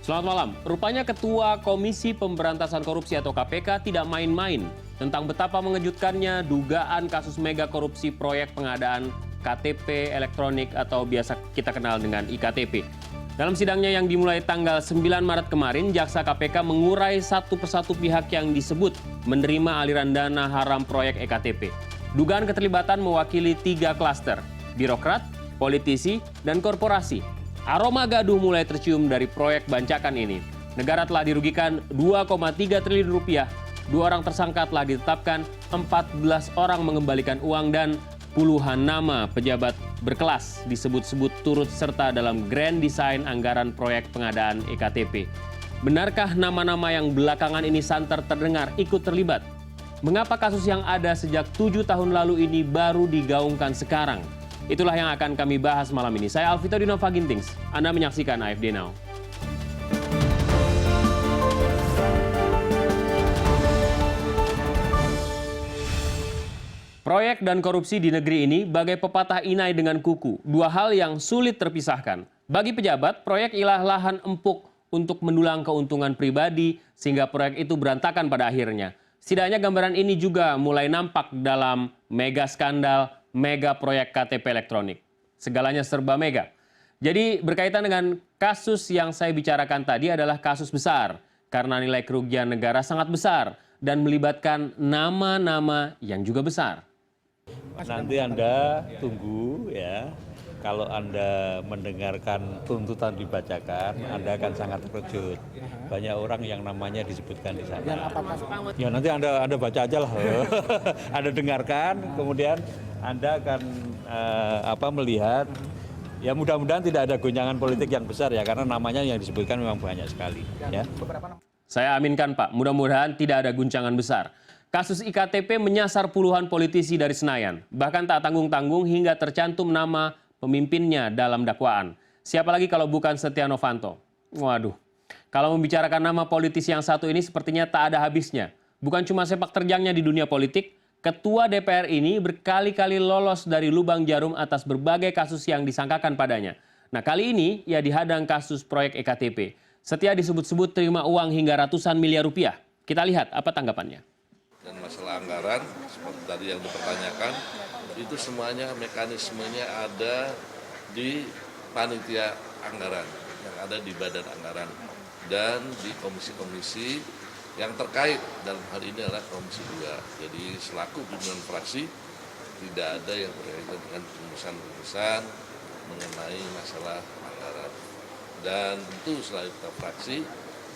Selamat malam. Rupanya Ketua Komisi Pemberantasan Korupsi atau KPK tidak main-main tentang betapa mengejutkannya dugaan kasus mega korupsi proyek pengadaan KTP elektronik atau biasa kita kenal dengan IKTP. Dalam sidangnya yang dimulai tanggal 9 Maret kemarin, Jaksa KPK mengurai satu persatu pihak yang disebut menerima aliran dana haram proyek EKTP. Dugaan keterlibatan mewakili 3 klaster, birokrat, politisi, dan korporasi. Aroma gaduh mulai tercium dari proyek bancakan ini. Negara telah dirugikan 2,3 triliun rupiah. 2 orang tersangka telah ditetapkan, 14 orang mengembalikan uang dan puluhan nama pejabat berkelas disebut-sebut turut serta dalam grand design anggaran proyek pengadaan EKTP. Benarkah nama-nama yang belakangan ini santer terdengar ikut terlibat? Mengapa kasus yang ada sejak 7 tahun lalu ini baru digaungkan sekarang? Itulah yang akan kami bahas malam ini. Saya Alvito Dinova Gintings. Anda menyaksikan AFD Now. Proyek dan korupsi di negeri ini bagai pepatah inai dengan kuku. 2 hal yang sulit terpisahkan. Bagi pejabat, proyek ialah lahan empuk untuk mendulang keuntungan pribadi sehingga proyek itu berantakan pada akhirnya. Setidaknya gambaran ini juga mulai nampak dalam mega skandal, mega proyek KTP elektronik. Segalanya serba mega. Jadi berkaitan dengan kasus yang saya bicarakan tadi adalah kasus besar karena nilai kerugian negara sangat besar dan melibatkan nama-nama yang juga besar. Nanti Anda tunggu ya, kalau Anda mendengarkan tuntutan dibacakan, Anda akan sangat terkejut. Banyak orang yang namanya disebutkan di sana. Ya nanti Anda baca aja lah, Anda dengarkan, kemudian Anda akan melihat. Ya mudah-mudahan tidak ada gonjangan politik yang besar ya, karena namanya yang disebutkan memang banyak sekali. Ya. Saya aminkan Pak, mudah-mudahan tidak ada guncangan besar. Kasus IKTP menyasar puluhan politisi dari Senayan. Bahkan tak tanggung-tanggung hingga tercantum nama pemimpinnya dalam dakwaan. Siapa lagi kalau bukan Setia Novanto? Waduh, kalau membicarakan nama politisi yang satu ini sepertinya tak ada habisnya. Bukan cuma sepak terjangnya di dunia politik, Ketua DPR ini berkali-kali lolos dari lubang jarum atas berbagai kasus yang disangkakan padanya. Nah kali ini ia dihadang kasus proyek EKTP. Setia disebut-sebut terima uang hingga ratusan miliar rupiah. Kita lihat apa tanggapannya. Dan masalah anggaran, seperti tadi yang dipertanyakan, itu semuanya mekanismenya ada di panitia anggaran, yang ada di badan anggaran, dan di komisi-komisi yang terkait dalam hal ini adalah Komisi 2. Jadi selaku pimpinan fraksi, tidak ada yang berkaitan dengan rumusan-rumusan mengenai masalah anggaran. Dan tentu selain kita fraksi,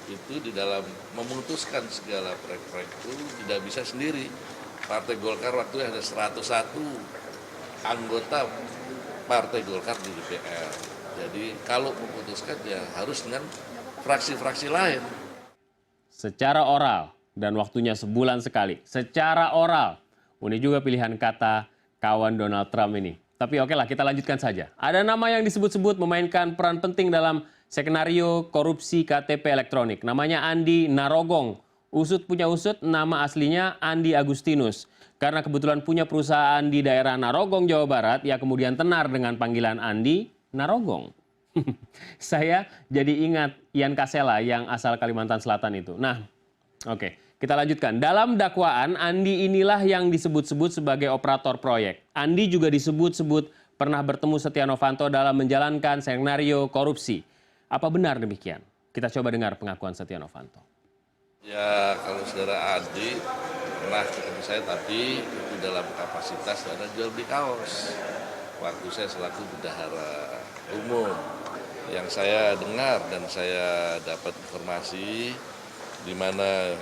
itu di dalam memutuskan segala proyek-proyek itu tidak bisa sendiri. Partai Golkar waktu itu ada 101 anggota Partai Golkar di DPR. Jadi kalau memutuskan ya harus dengan fraksi-fraksi lain. Secara oral, dan waktunya sebulan sekali. Secara oral, ini juga pilihan kata kawan Donald Trump ini. Tapi oke lah, kita lanjutkan saja. Ada nama yang disebut-sebut memainkan peran penting dalam skenario korupsi KTP elektronik. Namanya Andi Narogong. Usut punya usut, nama aslinya Andi Agustinus. Karena kebetulan punya perusahaan di daerah Narogong, Jawa Barat, ia kemudian tenar dengan panggilan Andi Narogong. Saya jadi ingat Ian Kasela yang asal Kalimantan Selatan itu. Nah, oke, kita lanjutkan. Dalam dakwaan, Andi inilah yang disebut-sebut sebagai operator proyek. Andi juga disebut-sebut pernah bertemu Setia Novanto dalam menjalankan skenario korupsi. Apa benar demikian? Kita coba dengar pengakuan Setia Novanto. Ya, kalau saudara Andi pernah ketemu saya tadi itu dalam kapasitas ada jual beli kaos. Waktu saya selaku bendahara umum. Yang saya dengar dan saya dapat informasi di mana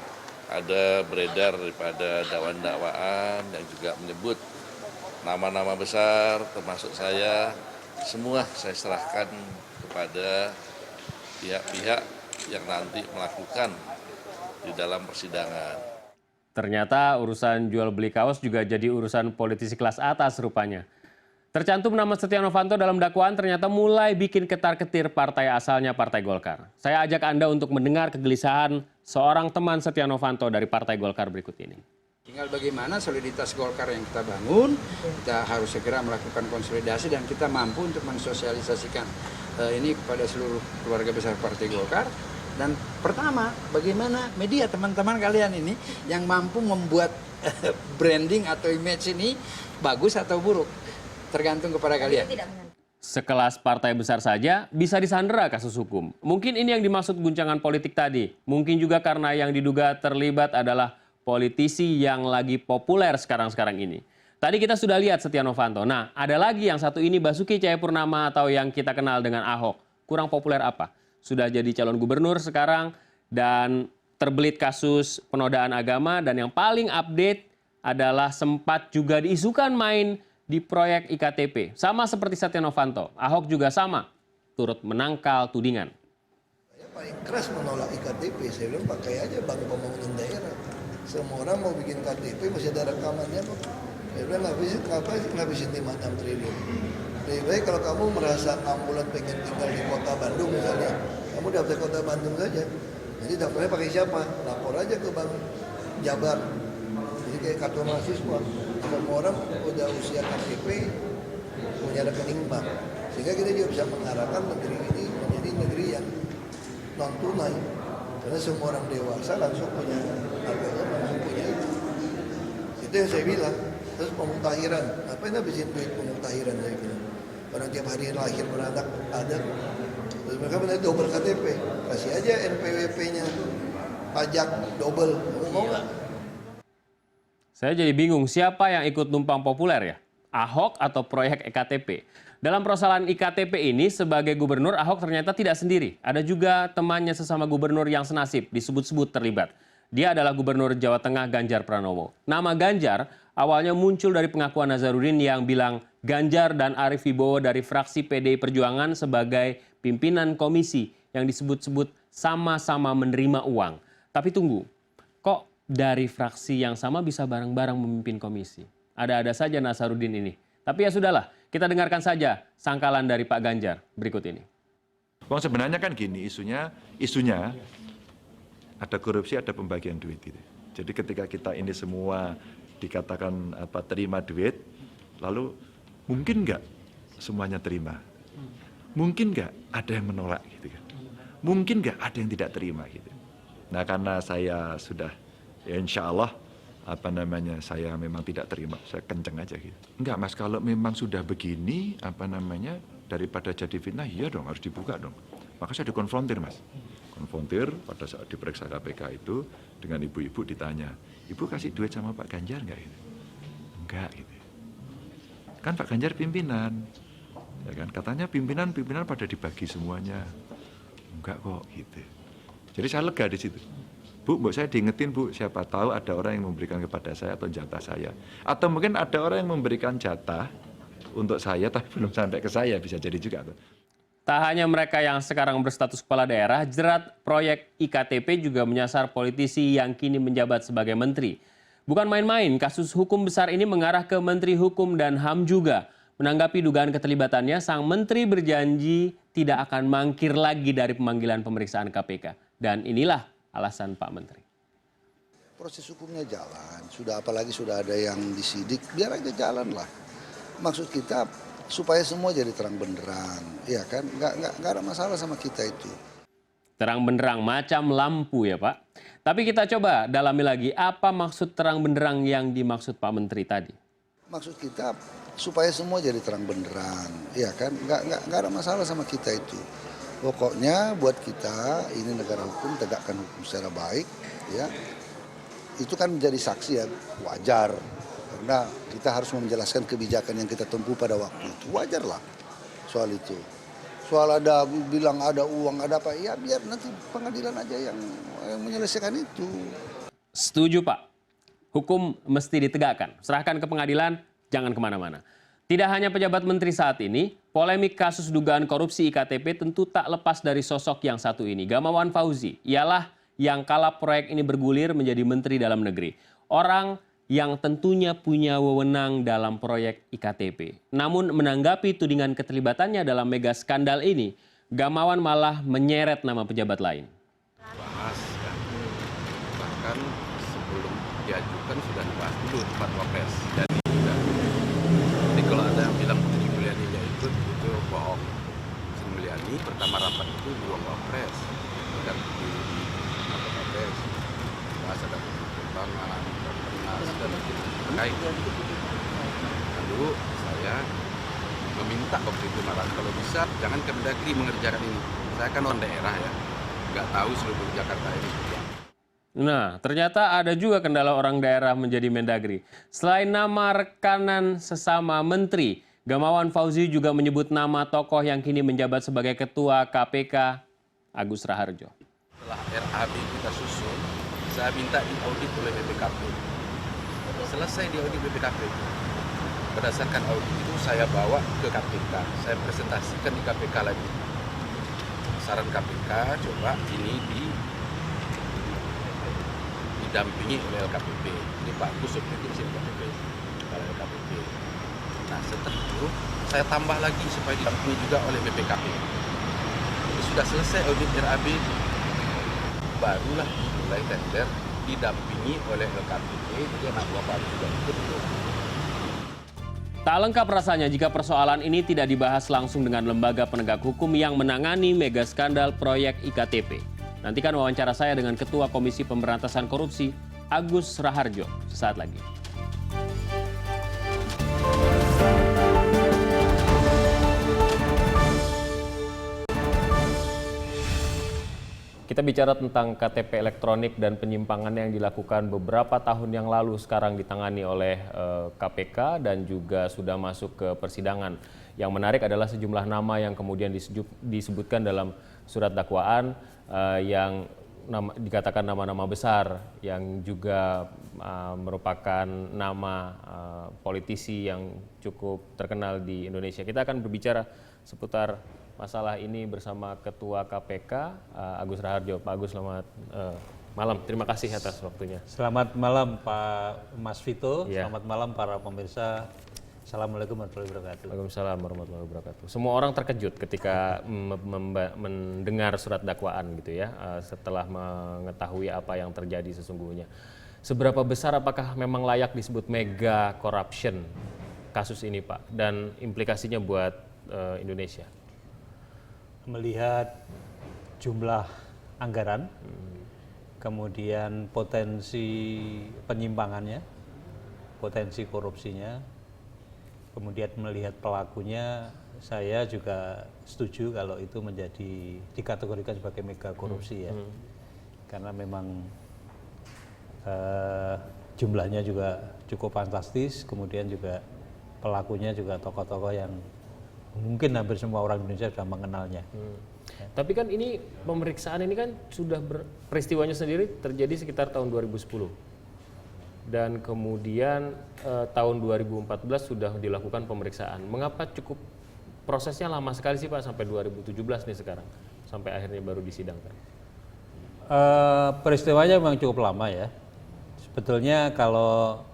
ada beredar daripada dakwaan-dakwaan yang juga menyebut nama-nama besar termasuk saya, semua saya serahkan kepada pihak-pihak yang nanti melakukan di dalam persidangan. Ternyata urusan jual beli kaos juga jadi urusan politisi kelas atas rupanya. Tercantum nama Setia Novanto dalam dakwaan ternyata mulai bikin ketar-ketir partai asalnya Partai Golkar. Saya ajak Anda untuk mendengar kegelisahan seorang teman Setia Novanto dari Partai Golkar berikut ini. Tinggal bagaimana soliditas Golkar yang kita bangun, kita harus segera melakukan konsolidasi dan kita mampu untuk mensosialisasikan ini kepada seluruh keluarga besar Partai Golkar Dan pertama, bagaimana media teman-teman kalian ini yang mampu membuat branding atau image ini bagus atau buruk, tergantung kepada kalian. Sekelas partai besar saja bisa disandera kasus hukum. Mungkin ini yang dimaksud guncangan politik tadi. Mungkin juga karena yang diduga terlibat adalah politisi yang lagi populer sekarang-sekarang ini. Tadi kita sudah lihat Setia Novanto. Nah, ada lagi yang satu ini Basuki Cahayapurnama atau yang kita kenal dengan Ahok. Kurang populer apa? Sudah jadi calon gubernur sekarang dan terbelit kasus penodaan agama, dan yang paling update adalah sempat juga diisukan main di proyek IKTP. Sama seperti Setia Novanto, Ahok juga sama, turut menangkal tudingan. Saya paling keras menolak IKTP, saya bilang pakai aja Bank Pembangunan Daerah. Semua orang mau bikin KTP masih ada rekamannya kok. Saya bilang ngabisin 5-6 triliun. Lebih baik kalau kamu merasa 6 bulan pengen tinggal di kota Bandung misalnya, kamu daftar kota Bandung saja. Jadi daftarnya pakai siapa? Lapor aja ke Bank Jabar. Jadi kayak kartu mahasiswa. Semua orang udah usia KTP punya rekening bank. Sehingga kita juga bisa mengarahkan negeri ini menjadi negeri yang non tunai. Karena semua orang dewasa langsung punya harganya, langsung punya itu. Itu yang saya bilang. Terus pemutahiran, ngapain habisin duit pemutahiran saya bilang. Orang tiap hari lahir beranak ada. Terus mereka minta double KTP, kasih aja NPWP-nya, pajak double, kamu mau nggak? Saya jadi bingung siapa yang ikut numpang populer ya? Ahok atau proyek EKTP? Dalam persoalan IKTP ini sebagai gubernur Ahok ternyata tidak sendiri. Ada juga temannya sesama gubernur yang senasib disebut-sebut terlibat. Dia adalah Gubernur Jawa Tengah Ganjar Pranowo. Nama Ganjar awalnya muncul dari pengakuan Nazarudin yang bilang Ganjar dan Arief Wibowo dari fraksi PDI Perjuangan sebagai pimpinan komisi yang disebut-sebut sama-sama menerima uang. Tapi tunggu, kok dari fraksi yang sama bisa bareng-bareng memimpin komisi? Ada-ada saja Nazarudin ini. Tapi ya sudahlah, kita dengarkan saja sangkalan dari Pak Ganjar berikut ini. Bang, sebenarnya kan gini, isunya ada korupsi, ada pembagian duit gitu. Jadi ketika kita ini semua dikatakan terima duit, lalu mungkin nggak semuanya terima? Mungkin nggak ada yang menolak gitu kan? Mungkin nggak ada yang tidak terima gitu. Nah, karena saya sudah ya insya Allah saya memang tidak terima, saya kenceng aja gitu. Enggak Mas, kalau memang sudah begini daripada jadi fitnah, iya dong harus dibuka dong. Maka saya dikonfrontir Mas. Konfrontir pada saat diperiksa KPK itu dengan ibu-ibu ditanya, Ibu kasih duit sama Pak Ganjar nggak ini? Enggak gitu. Kan Pak Ganjar pimpinan, ya kan? Katanya pimpinan pada dibagi semuanya. Enggak kok gitu. Jadi saya lega di situ. Bu, saya diingetin Bu, siapa tahu ada orang yang memberikan kepada saya atau jatah saya. Atau mungkin ada orang yang memberikan jatah untuk saya tapi belum sampai ke saya, bisa jadi juga tuh. Tak hanya mereka yang sekarang berstatus kepala daerah, jerat proyek IKTP juga menyasar politisi yang kini menjabat sebagai menteri. Bukan main-main, kasus hukum besar ini mengarah ke Menteri Hukum dan HAM juga. Menanggapi dugaan keterlibatannya, sang menteri berjanji tidak akan mangkir lagi dari pemanggilan pemeriksaan KPK. Dan inilah alasan Pak Menteri. Proses hukumnya jalan, apalagi sudah ada yang disidik, biar aja jalan lah. Maksud kita supaya semua jadi terang benderang, ya kan? Nggak ada masalah sama kita itu. Terang benderang macam lampu ya Pak. Tapi kita coba dalami lagi, apa maksud terang benderang yang dimaksud Pak Menteri tadi? Maksud kita supaya semua jadi terang benderang, ya kan? Nggak ada masalah sama kita itu. Pokoknya buat kita ini negara hukum, tegakkan hukum secara baik, ya. Itu kan menjadi saksi ya wajar. Karena kita harus menjelaskan kebijakan yang kita tempuh pada waktu itu. Wajar lah soal itu. Soal ada bilang ada uang, ada apa, ya biar nanti pengadilan aja yang menyelesaikan itu. Setuju Pak. Hukum mesti ditegakkan. Serahkan ke pengadilan, jangan kemana-mana. Tidak hanya pejabat menteri saat ini, polemik kasus dugaan korupsi IKTP tentu tak lepas dari sosok yang satu ini. Gamawan Fauzi, ialah yang kala proyek ini bergulir menjadi menteri dalam negeri. Orang yang tentunya punya wewenang dalam proyek IKTP. Namun menanggapi tudingan keterlibatannya dalam mega skandal ini, Gamawan malah menyeret nama pejabat lain. Bahas kan, bahkan sebelum diajukan sudah dibahas dulu tempat wapres. Jadi kalau ada yang bilang Sri Mulyani nggak ikut, itu bohong. Sri Mulyani pertama rapat itu di ruang wapres. dan di KPS bahas ada pertimbangan dan terkait. Lalu saya meminta waktu itu malah kalau bisa jangan Kemendagri mengerjakan ini. Saya kan orang daerah ya, nggak tahu seluruh Jakarta ini. Nah, ternyata ada juga kendala orang daerah menjadi Mendagri. Selain nama rekanan sesama menteri, Gamawan Fauzi juga menyebut nama tokoh yang kini menjabat sebagai Ketua KPK, Agus Raharjo. Setelah RAB kita susun, saya minta diaudit oleh BPKP. Selesai diaudit BPKP, berdasarkan audit itu saya bawa ke KPK, saya presentasikan di KPK lagi. Saran KPK, coba ini didampingi oleh LKPP. Ini bagus seperti di LKPP, kepala LKPP. Nah setelah itu saya tambah lagi supaya didampingi juga oleh BPKP. Ini sudah selesai audit RAB, barulah mulai tender didampingi oleh LKPP. Jadi anak buah baru juga ikut. Tak lengkap rasanya jika persoalan ini tidak dibahas langsung dengan lembaga penegak hukum yang menangani mega skandal proyek IKTP. Nantikan wawancara saya dengan Ketua Komisi Pemberantasan Korupsi, Agus Raharjo, sesaat lagi. Kita bicara tentang KTP elektronik dan penyimpangannya yang dilakukan beberapa tahun yang lalu sekarang ditangani oleh KPK dan juga sudah masuk ke persidangan. Yang menarik adalah sejumlah nama yang kemudian disebutkan dalam surat dakwaan yang dikatakan nama-nama besar yang juga merupakan nama politisi yang cukup terkenal di Indonesia. Kita akan berbicara seputar masalah ini bersama Ketua KPK Agus Raharjo. Pak Agus, selamat malam. Terima kasih atas waktunya. Selamat malam Pak Mas Vito, Ya. Selamat malam para pemirsa. Assalamualaikum warahmatullahi wabarakatuh. Waalaikumsalam warahmatullahi wabarakatuh. Semua orang terkejut ketika mendengar surat dakwaan gitu ya, setelah mengetahui apa yang terjadi sesungguhnya. Seberapa besar apakah memang layak disebut mega corruption kasus ini Pak, dan implikasinya buat Indonesia? Melihat jumlah anggaran, kemudian potensi penyimpangannya, potensi korupsinya, kemudian melihat pelakunya, saya juga setuju kalau itu menjadi dikategorikan sebagai mega korupsi ya, karena memang jumlahnya juga cukup fantastis, kemudian juga pelakunya juga tokoh-tokoh yang mungkin hampir semua orang Indonesia sudah mengenalnya. Tapi kan ini pemeriksaan ini kan sudah peristiwanya sendiri terjadi sekitar tahun 2010. Dan kemudian tahun 2014 sudah dilakukan pemeriksaan. Mengapa cukup prosesnya lama sekali sih Pak sampai 2017 nih sekarang? Sampai akhirnya baru disidangkan. Peristiwanya memang cukup lama ya. Sebetulnya kalau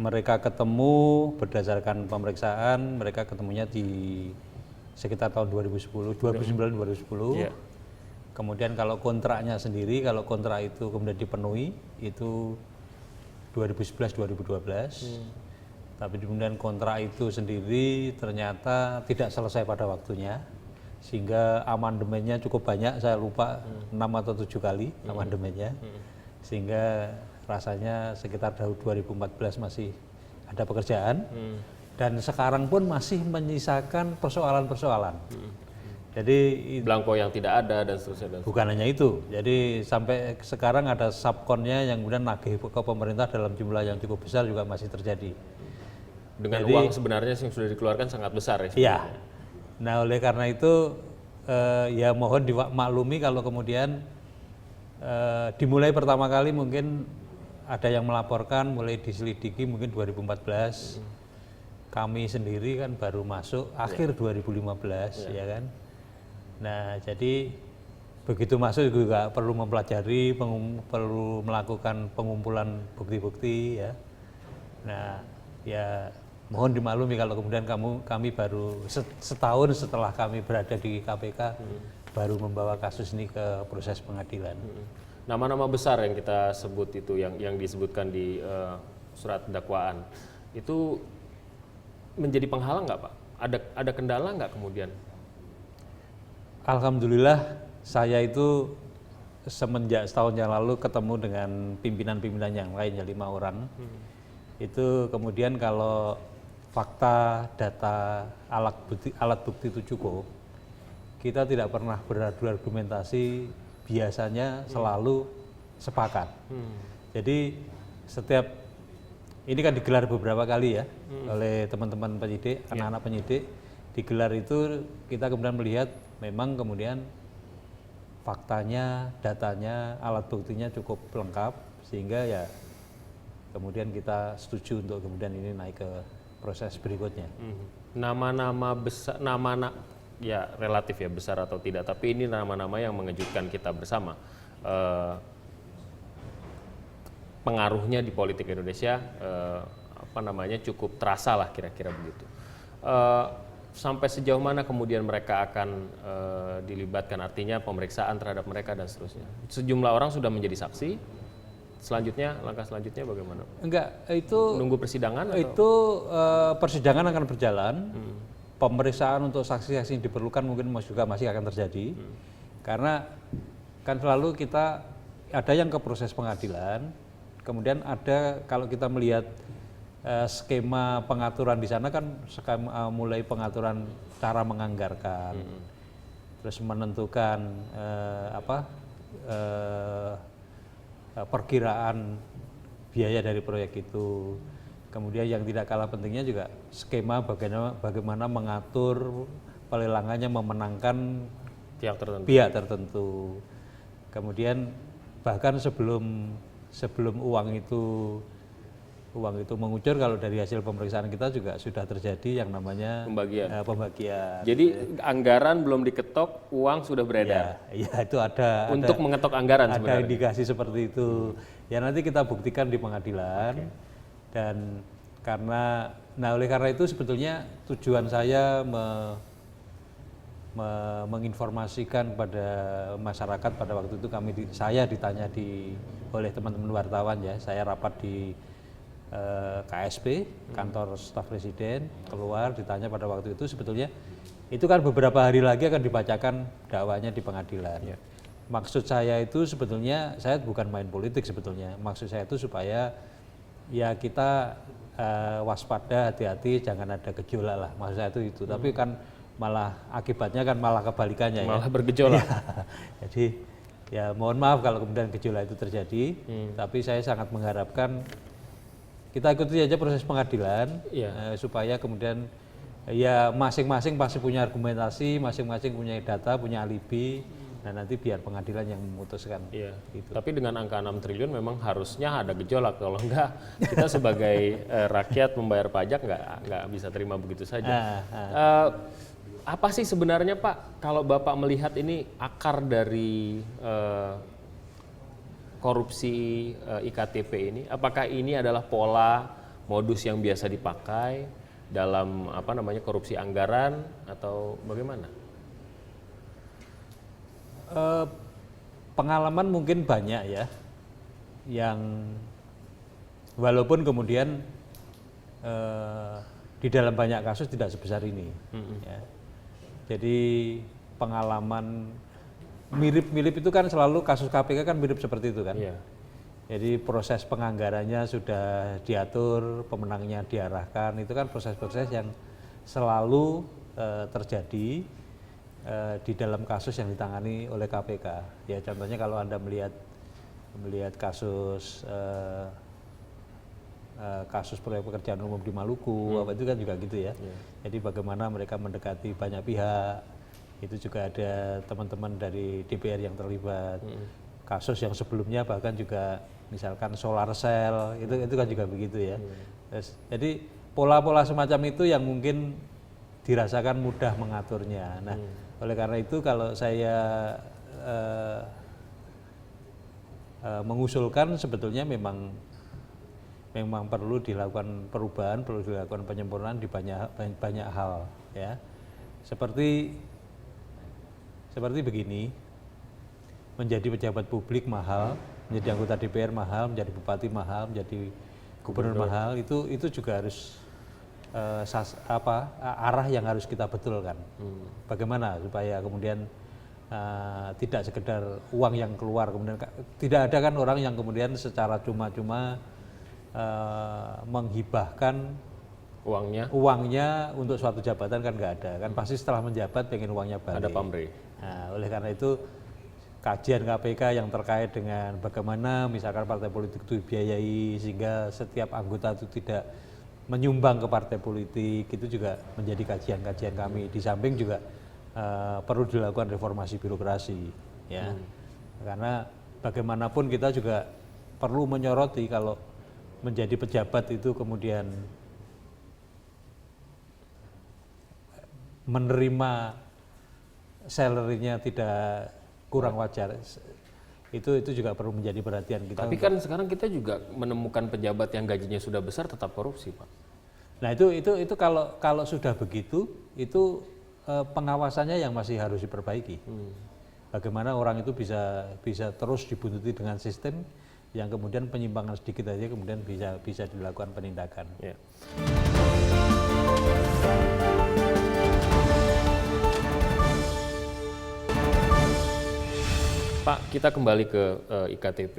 mereka ketemu berdasarkan pemeriksaan, mereka ketemunya di sekitar tahun 2010, 2009-2010. Yeah. Kemudian kalau kontraknya sendiri, kalau kontrak itu kemudian dipenuhi, itu 2011-2012. Tapi kemudian kontrak itu sendiri ternyata tidak selesai pada waktunya, sehingga amandemennya cukup banyak, saya lupa 6 atau 7 kali amandemennya, sehingga rasanya sekitar tahun 2014 masih ada pekerjaan, dan sekarang pun masih menyisakan persoalan-persoalan. Jadi Blanko yang tidak ada dan seterusnya. bukan hanya itu, jadi sampai sekarang ada subkonnya yang kemudian nagih ke pemerintah dalam jumlah yang cukup besar juga masih terjadi. Dengan Jadi, uang sebenarnya yang sudah dikeluarkan sangat besar ya. iya. Nah oleh karena itu ya mohon dimaklumi kalau kemudian dimulai pertama kali mungkin ada yang melaporkan, mulai diselidiki mungkin 2014. Kami sendiri kan baru masuk akhir 2015 ya kan. Nah jadi begitu masuk juga perlu mempelajari, perlu melakukan pengumpulan bukti-bukti ya. Nah ya mohon dimaklumi kalau kemudian kami baru setahun setelah kami berada di KPK baru membawa kasus ini ke proses pengadilan. Nama-nama besar yang kita sebut itu yang disebutkan di surat dakwaan itu menjadi penghalang nggak Pak? Ada kendala nggak kemudian? Alhamdulillah saya itu semenjak setahun yang lalu ketemu dengan pimpinan-pimpinan yang lain ya 5 orang, itu kemudian kalau fakta, data, alat bukti itu cukup, kita tidak pernah beradu argumentasi, biasanya selalu sepakat. Jadi setiap ini kan digelar beberapa kali ya oleh teman-teman penyidik, anak-anak penyidik, digelar itu kita kemudian melihat memang kemudian faktanya, datanya, alat buktinya cukup lengkap sehingga ya kemudian kita setuju untuk kemudian ini naik ke proses berikutnya. Nama-nama besar, ya relatif ya besar atau tidak, tapi ini nama-nama yang mengejutkan kita bersama. Pengaruhnya di politik Indonesia cukup terasa lah kira-kira begitu. Sampai sejauh mana kemudian mereka akan dilibatkan, artinya pemeriksaan terhadap mereka dan seterusnya. Sejumlah orang sudah menjadi saksi. Selanjutnya, langkah selanjutnya bagaimana? Enggak, itu nunggu persidangan? Itu persidangan akan berjalan. Pemeriksaan untuk saksi-saksi yang diperlukan mungkin juga masih akan terjadi. Karena kan selalu kita ada yang ke proses pengadilan, kemudian ada kalau kita melihat skema pengaturan di sana kan mulai pengaturan cara menganggarkan, terus menentukan perkiraan biaya dari proyek itu. Kemudian yang tidak kalah pentingnya juga skema bagaimana mengatur pelelangannya memenangkan pihak tertentu. Kemudian bahkan sebelum uang itu mengucur, kalau dari hasil pemeriksaan kita juga sudah terjadi yang namanya pembagian. Jadi anggaran belum diketok, uang sudah beredar. Ya itu ada untuk mengetok anggaran sebenarnya. Ada indikasi seperti itu. Ya nanti kita buktikan di pengadilan. Dan oleh karena itu sebetulnya tujuan saya menginformasikan kepada masyarakat pada waktu itu saya ditanya oleh teman-teman wartawan ya, saya rapat di KSP, kantor staf presiden, keluar ditanya pada waktu itu sebetulnya itu kan beberapa hari lagi akan dibacakan dakwanya di pengadilan. Ya. Maksud saya itu sebetulnya saya bukan main politik sebetulnya, maksud saya itu supaya ya kita waspada, hati-hati, jangan ada gejolak lah, maksud saya itu. Tapi kan malah akibatnya kan malah kebalikannya, malah bergejolak. Jadi ya mohon maaf kalau kemudian gejolak itu terjadi, tapi saya sangat mengharapkan kita ikuti aja proses pengadilan supaya kemudian ya masing-masing pasti punya argumentasi, masing-masing punya data, punya alibi. Nah nanti biar pengadilan yang memutuskan. Iya. Gitu. Tapi dengan angka 6 triliun memang harusnya ada gejolak, kalau enggak kita sebagai rakyat membayar pajak nggak bisa terima begitu saja. Apa sih sebenarnya Pak kalau Bapak melihat ini akar dari korupsi IKTP ini? Apakah ini adalah pola modus yang biasa dipakai dalam korupsi anggaran atau bagaimana? Pengalaman mungkin banyak ya, yang walaupun kemudian di dalam banyak kasus tidak sebesar ini. Ya. Jadi pengalaman mirip-mirip itu kan selalu kasus KPK kan mirip seperti itu kan. Yeah. Jadi proses penganggarannya sudah diatur, pemenangnya diarahkan, itu kan proses-proses yang selalu terjadi di dalam kasus yang ditangani oleh KPK. Ya contohnya kalau Anda melihat kasus proyek pekerjaan umum di Maluku, apa itu kan juga gitu ya. Jadi bagaimana mereka mendekati banyak pihak, itu juga ada teman-teman dari DPR yang terlibat. Kasus yang sebelumnya bahkan juga misalkan solar cell, itu kan juga begitu ya. Jadi pola-pola semacam itu yang mungkin dirasakan mudah mengaturnya. Nah, oleh karena itu kalau saya mengusulkan sebetulnya memang perlu dilakukan perubahan, perlu dilakukan penyempurnaan di banyak hal ya. Seperti begini, menjadi pejabat publik mahal, menjadi anggota DPR mahal, menjadi bupati mahal, menjadi gubernur mahal, itu juga harus arah yang harus kita betulkan. Bagaimana supaya kemudian tidak sekedar uang yang keluar, kemudian tidak ada kan orang yang kemudian secara cuma-cuma menghibahkan uangnya untuk suatu jabatan, kan nggak ada, kan pasti setelah menjabat pengen uangnya balik. Ada pamrih. Nah, oleh karena itu kajian KPK yang terkait dengan bagaimana misalkan partai politik itu dibiayai sehingga setiap anggota itu tidak menyumbang ke partai politik, itu juga menjadi kajian-kajian kami. Di samping juga perlu dilakukan reformasi birokrasi, ya, karena bagaimanapun kita juga perlu menyoroti kalau menjadi pejabat itu kemudian menerima salary-nya tidak kurang wajar, itu juga perlu menjadi perhatian kita. Tapi kan sekarang kita juga menemukan pejabat yang gajinya sudah besar tetap korupsi, Pak. Nah itu kalau sudah begitu, itu pengawasannya yang masih harus diperbaiki. Bagaimana orang itu bisa terus dibuntuti dengan sistem yang kemudian penyimpangan sedikit aja kemudian bisa dilakukan penindakan. Ya. Pak, kita kembali ke IKTP.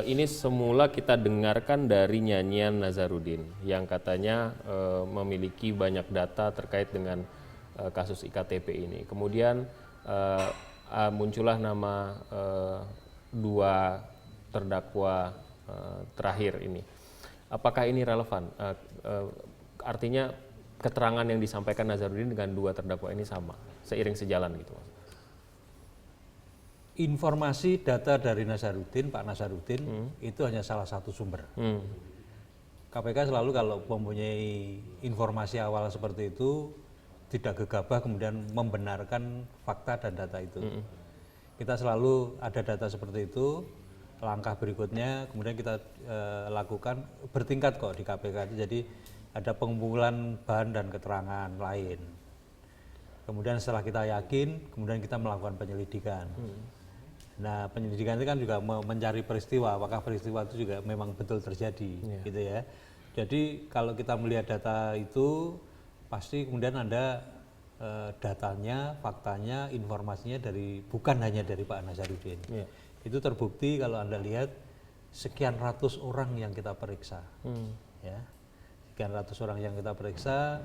Ini semula kita dengarkan dari nyanyian Nazarudin yang katanya memiliki banyak data terkait dengan kasus IKTP ini. Kemudian muncullah nama dua terdakwa terakhir ini. Apakah ini relevan? Artinya keterangan yang disampaikan Nazarudin dengan dua terdakwa ini sama, seiring sejalan gitu, Mas? Informasi data dari Nazarudin, Pak Nazarudin, itu hanya salah satu sumber. KPK selalu kalau mempunyai informasi awal seperti itu tidak gegabah kemudian membenarkan fakta dan data itu. Kita selalu ada data seperti itu, langkah berikutnya kemudian kita lakukan bertingkat kok di KPK. Jadi ada pengumpulan bahan dan keterangan lain. Kemudian setelah kita yakin, kemudian kita melakukan penyelidikan. Nah, penyelidikan itu kan juga mencari peristiwa, apakah peristiwa itu juga memang betul terjadi, gitu ya. Jadi kalau kita melihat data itu, pasti kemudian ada datanya, faktanya, informasinya bukan hanya dari Pak Nazarudin. Itu terbukti kalau Anda lihat sekian ratus orang yang kita periksa, ya, sekian ratus orang yang kita periksa,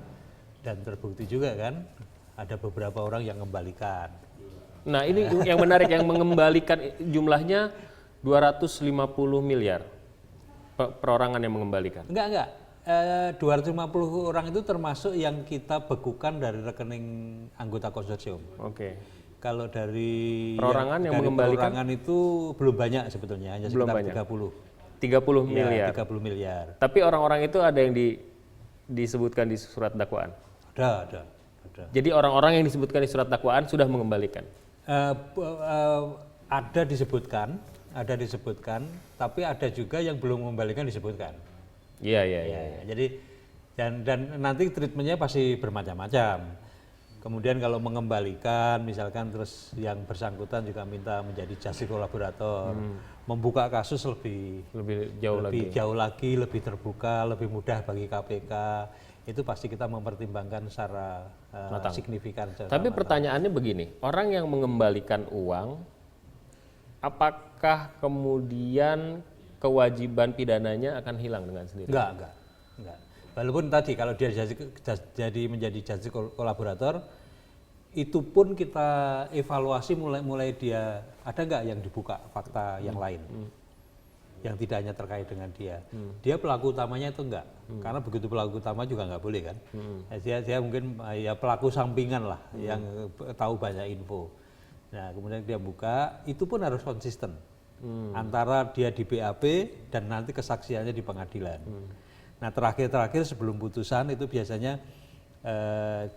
dan terbukti juga kan ada beberapa orang yang mengembalikan. Nah, ini yang menarik, yang mengembalikan jumlahnya 250 miliar perorangan yang mengembalikan. Enggak. 250 orang itu termasuk yang kita bekukan dari rekening anggota konsorsium. Oke. Kalau dari perorangan yang mengembalikan perorangan itu belum banyak sebetulnya, hanya belum sekitar banyak. 30 miliar. 30 miliar. Tapi orang-orang itu ada yang disebutkan di surat dakwaan. Ada. Jadi orang-orang yang disebutkan di surat dakwaan sudah mengembalikan. Ada disebutkan, tapi ada juga yang belum mengembalikan disebutkan. Iya. Jadi dan nanti treatmentnya pasti bermacam-macam. Kemudian kalau mengembalikan, misalkan terus yang bersangkutan juga minta menjadi justice kolaborator, membuka kasus lebih jauh lagi, lebih terbuka, lebih mudah bagi KPK. Itu pasti kita mempertimbangkan secara signifikan. Tapi pertanyaannya begini, orang yang mengembalikan uang, apakah kemudian kewajiban pidananya akan hilang dengan sendiri? Enggak. Walaupun tadi kalau dia jadi menjadi justice kolaborator, itu pun kita evaluasi mulai dia ada nggak yang dibuka fakta yang lain. Yang tidak hanya terkait dengan dia. Dia pelaku utamanya itu enggak. Karena begitu pelaku utama juga enggak boleh kan. Dia mungkin ya pelaku sampingan lah yang tahu banyak info. Nah, kemudian dia buka, itu pun harus konsisten. Antara dia di BAP dan nanti kesaksiannya di pengadilan. Nah, terakhir sebelum putusan itu biasanya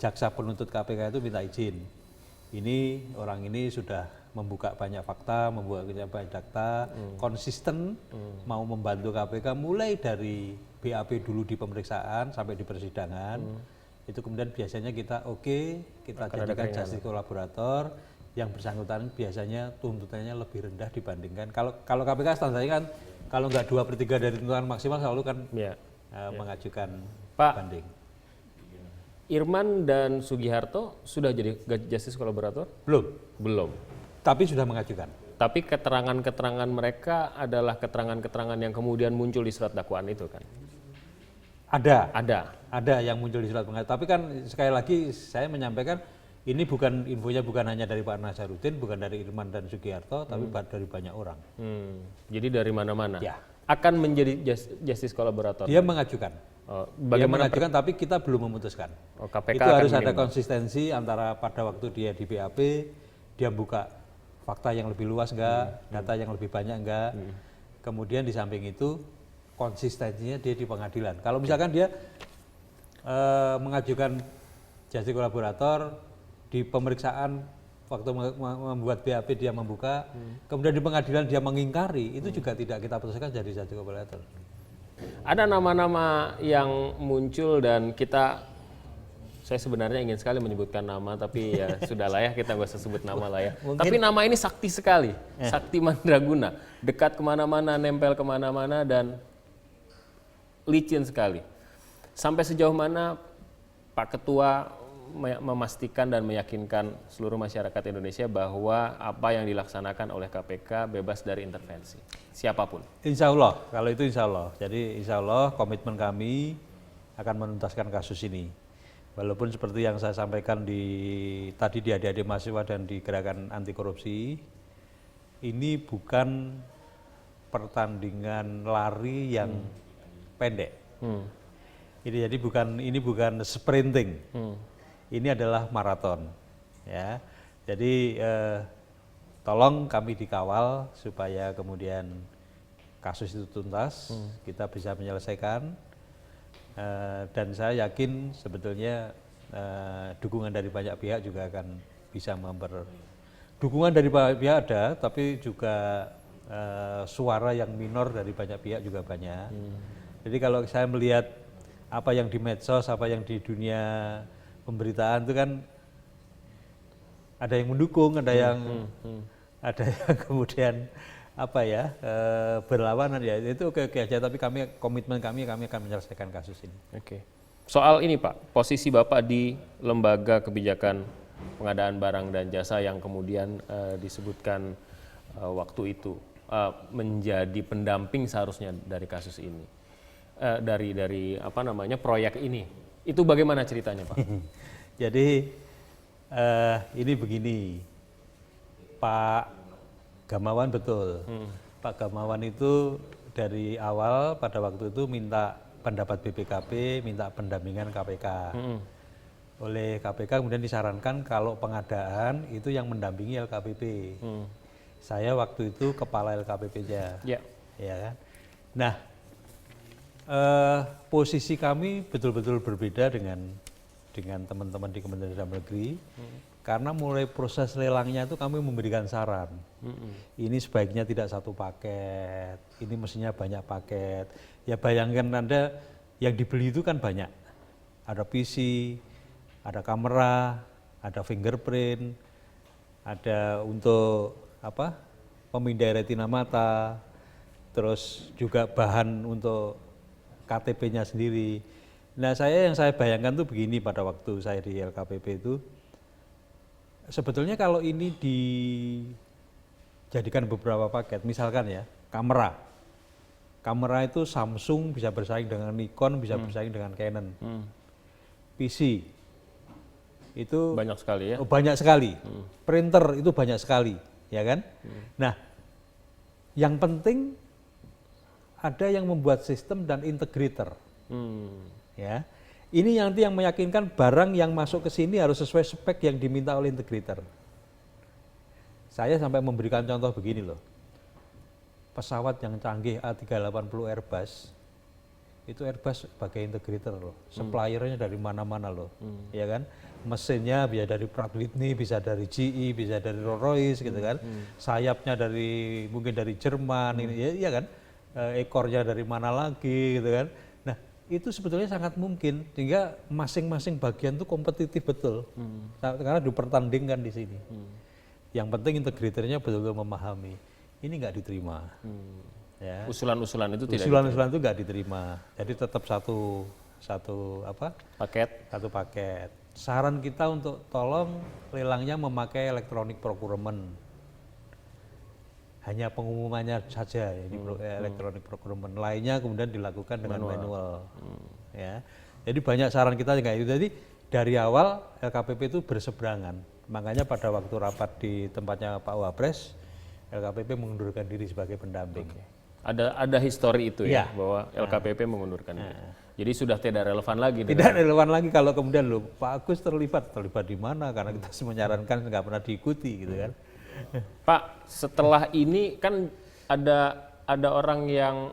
jaksa penuntut KPK itu minta izin. Ini orang ini sudah membuka banyak fakta, membuka banyak data, konsisten mau membantu KPK mulai dari BAP dulu di pemeriksaan sampai di persidangan. Itu kemudian biasanya kita kita jadikan justice kolaborator, yang bersangkutan biasanya tuntutannya lebih rendah dibandingkan kalau KPK standarnya kan kalau nggak 2/3 dari tuntutan maksimal selalu kan mengajukan banding. Irman dan Sugiharto sudah jadi justice kolaborator? Belum. Tapi sudah mengajukan. Tapi keterangan-keterangan mereka adalah keterangan-keterangan yang kemudian muncul di surat dakwaan itu kan? Ada yang muncul di surat pengajuan. Tapi kan sekali lagi saya menyampaikan ini infonya bukan hanya dari Pak Nazarudin, bukan dari Irman dan Sugiharto, tapi dari banyak orang. Jadi dari mana-mana. Ya. Akan menjadi justice collaborator. Dia mengajukan. Dia mengajukan, tapi kita belum memutuskan. KPK itu harus ada menimbang. konsistensi antara pada waktu dia di BAP, dia buka fakta yang lebih luas enggak, data yang lebih banyak enggak. Kemudian di samping itu konsistensinya dia di pengadilan. Kalau misalkan dia mengajukan justice collaborator di pemeriksaan waktu membuat BAP dia membuka, kemudian di pengadilan dia mengingkari, itu juga tidak kita putuskan jadi justice collaborator. Ada nama-nama yang muncul dan saya sebenarnya ingin sekali menyebutkan nama, tapi ya sudahlah ya, kita nggak usah sebut nama lah ya. Tapi nama ini sakti sekali, Sakti Mandraguna, dekat kemana-mana, nempel kemana-mana dan licin sekali. Sampai sejauh mana Pak Ketua memastikan dan meyakinkan seluruh masyarakat Indonesia bahwa apa yang dilaksanakan oleh KPK bebas dari intervensi siapapun? Insya Allah, kalau itu insya Allah. Jadi insya Allah komitmen kami akan menuntaskan kasus ini. Walaupun seperti yang saya sampaikan tadi di adik-adik mahasiswa dan di gerakan anti korupsi, ini bukan pertandingan lari yang pendek. Ini bukan sprinting. Ini adalah maraton, ya. Jadi tolong kami dikawal supaya kemudian kasus itu tuntas, kita bisa menyelesaikan. Dan saya yakin sebetulnya dukungan dari banyak pihak juga akan bisa dukungan dari banyak pihak ada, tapi juga suara yang minor dari banyak pihak juga banyak. Jadi kalau saya melihat apa yang di medsos, apa yang di dunia pemberitaan itu kan ada yang mendukung, ada yang kemudian berlawanan, ya itu oke aja, tapi komitmen kami akan menyelesaikan kasus ini. Oke. Soal ini Pak, posisi Bapak di lembaga kebijakan pengadaan barang dan jasa yang kemudian disebutkan waktu itu menjadi pendamping seharusnya dari kasus ini, dari proyek ini. Itu bagaimana ceritanya Pak? Jadi ini begini, Pak Gamawan betul. Pak Gamawan itu dari awal pada waktu itu minta pendapat BPKP, minta pendampingan KPK. Oleh KPK kemudian disarankan kalau pengadaan itu yang mendampingi LKPP. Saya waktu itu kepala LKPP-nya. Ya kan? Nah, posisi kami betul-betul berbeda dengan teman-teman di Kementerian Dalam Negeri, karena mulai proses lelangnya itu kami memberikan saran. Ini sebaiknya tidak satu paket, ini mestinya banyak paket. Ya bayangkan Anda yang dibeli itu kan banyak, ada PC, ada kamera, ada fingerprint, ada untuk pemindai retina mata, terus juga bahan untuk KTP-nya sendiri. Nah yang saya bayangkan tuh begini pada waktu saya di LKPP itu, sebetulnya kalau ini dijadikan beberapa paket, misalkan ya kamera itu Samsung bisa bersaing dengan Nikon, bisa bersaing dengan Canon. PC itu banyak sekali ya? Banyak sekali. Printer itu banyak sekali, ya kan? Nah, yang penting ada yang membuat sistem dan integrator. Ya, ini nanti yang meyakinkan barang yang masuk ke sini harus sesuai spek yang diminta oleh integrator. Saya sampai memberikan contoh begini loh, pesawat yang canggih A380 Airbus, itu Airbus sebagai integrator loh, suppliernya dari mana-mana loh, ya kan? Mesinnya bisa dari Pratt Whitney, bisa dari GE, bisa dari Rolls-Royce gitu kan, sayapnya mungkin dari Jerman, ini ya kan? Ekornya dari mana lagi gitu kan. Nah itu sebetulnya sangat mungkin sehingga masing-masing bagian itu kompetitif betul karena dipertandingkan di sini. Yang penting integratornya betul-betul memahami. Ini nggak diterima. Ya. Usulan-usulan itu tidak usulan-usulan itu nggak diterima. Jadi tetap satu paket. Saran kita untuk tolong lelangnya memakai electronic procurement. hanya pengumumannya saja ya, di electronic procurement, lainnya kemudian dilakukan dengan manual. Ya. Jadi banyak saran kita kayak itu. Jadi dari awal LKPP itu berseberangan. Makanya pada waktu rapat di tempatnya Pak Wapres, LKPP mengundurkan diri sebagai pendamping. Ada histori itu ya, Iya. bahwa LKPP mengundurkan diri. Jadi sudah tidak relevan lagi. Tidak relevan lagi kalau kemudian loh Pak Agus terlibat di mana, karena kita menyarankan nggak pernah diikuti gitu kan. Pak, setelah ini kan ada orang yang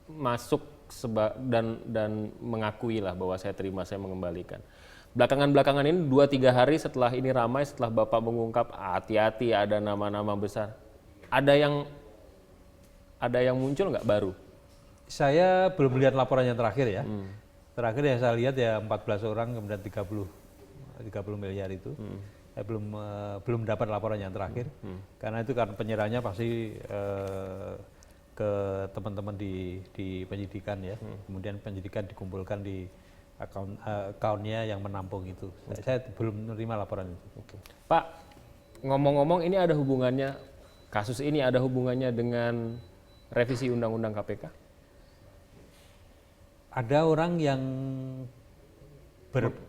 masuk dan mengakui lah bahwa saya terima, saya mengembalikan. Belakangan ini 2-3 hari setelah ini ramai, setelah Bapak mengungkap hati-hati ada nama-nama besar, ada yang muncul nggak baru? Saya belum melihat laporan yang terakhir ya. Terakhir yang saya lihat ya 14 orang kemudian 30 miliar itu. Saya belum dapat laporan yang terakhir. Karena itu kan penyerahannya pasti ke teman-teman di penyidikan ya. Kemudian penyidikan dikumpulkan di account-nya yang menampung itu. Saya belum menerima laporan itu. Pak, ngomong-ngomong ini ada hubungannya, kasus ini ada hubungannya dengan revisi Undang-Undang KPK? Ada orang yang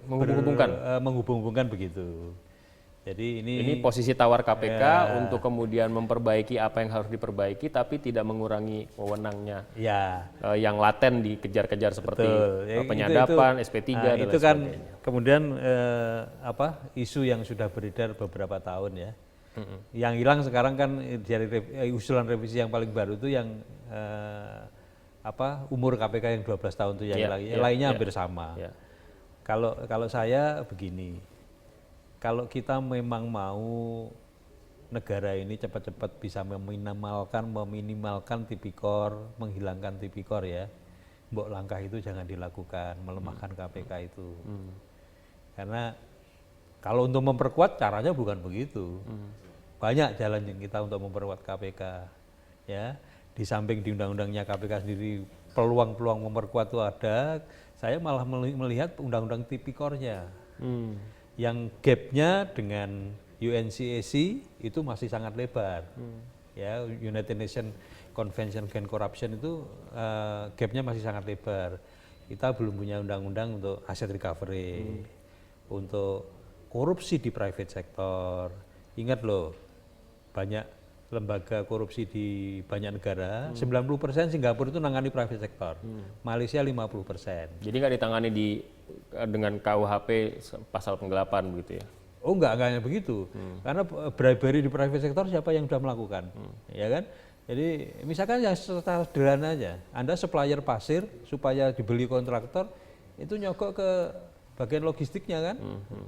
menghubung-hubungkan begitu. Jadi ini posisi tawar KPK untuk kemudian memperbaiki apa yang harus diperbaiki, tapi tidak mengurangi wewenangnya yang laten dikejar-kejar seperti penyadapan, SP3 dan lain itu kan sebagainya. Kemudian isu yang sudah beredar beberapa tahun ya. Yang hilang sekarang kan dari usulan revisi yang paling baru itu yang umur KPK yang 12 tahun itu yang lainnya hampir sama. Kalau saya begini, kalau kita memang mau negara ini cepat-cepat bisa meminimalkan tipikor, menghilangkan tipikor ya, mbok langkah itu jangan dilakukan, melemahkan KPK itu. Karena kalau untuk memperkuat caranya bukan begitu. Banyak jalan yang kita untuk memperkuat KPK ya. Di samping di undang-undangnya KPK sendiri peluang-peluang memperkuat itu ada, saya malah melihat undang-undang tipikornya yang gapnya dengan UNCAC itu masih sangat lebar. Ya, United Nations Convention Against Corruption itu gapnya masih sangat lebar. Kita belum punya undang-undang untuk asset recovery, untuk korupsi di private sector. Ingat loh, banyak lembaga korupsi di banyak negara, 90% Singapura itu nangani private sector, Malaysia 50%. Jadi nggak ditangani dengan KUHP pasal penggelapan begitu ya? Oh enggak hanya begitu, karena bribery di private sector siapa yang sudah melakukan, ya kan? Jadi misalkan yang secara sederhana aja, Anda supplier pasir supaya dibeli kontraktor itu nyogok ke bagian logistiknya kan,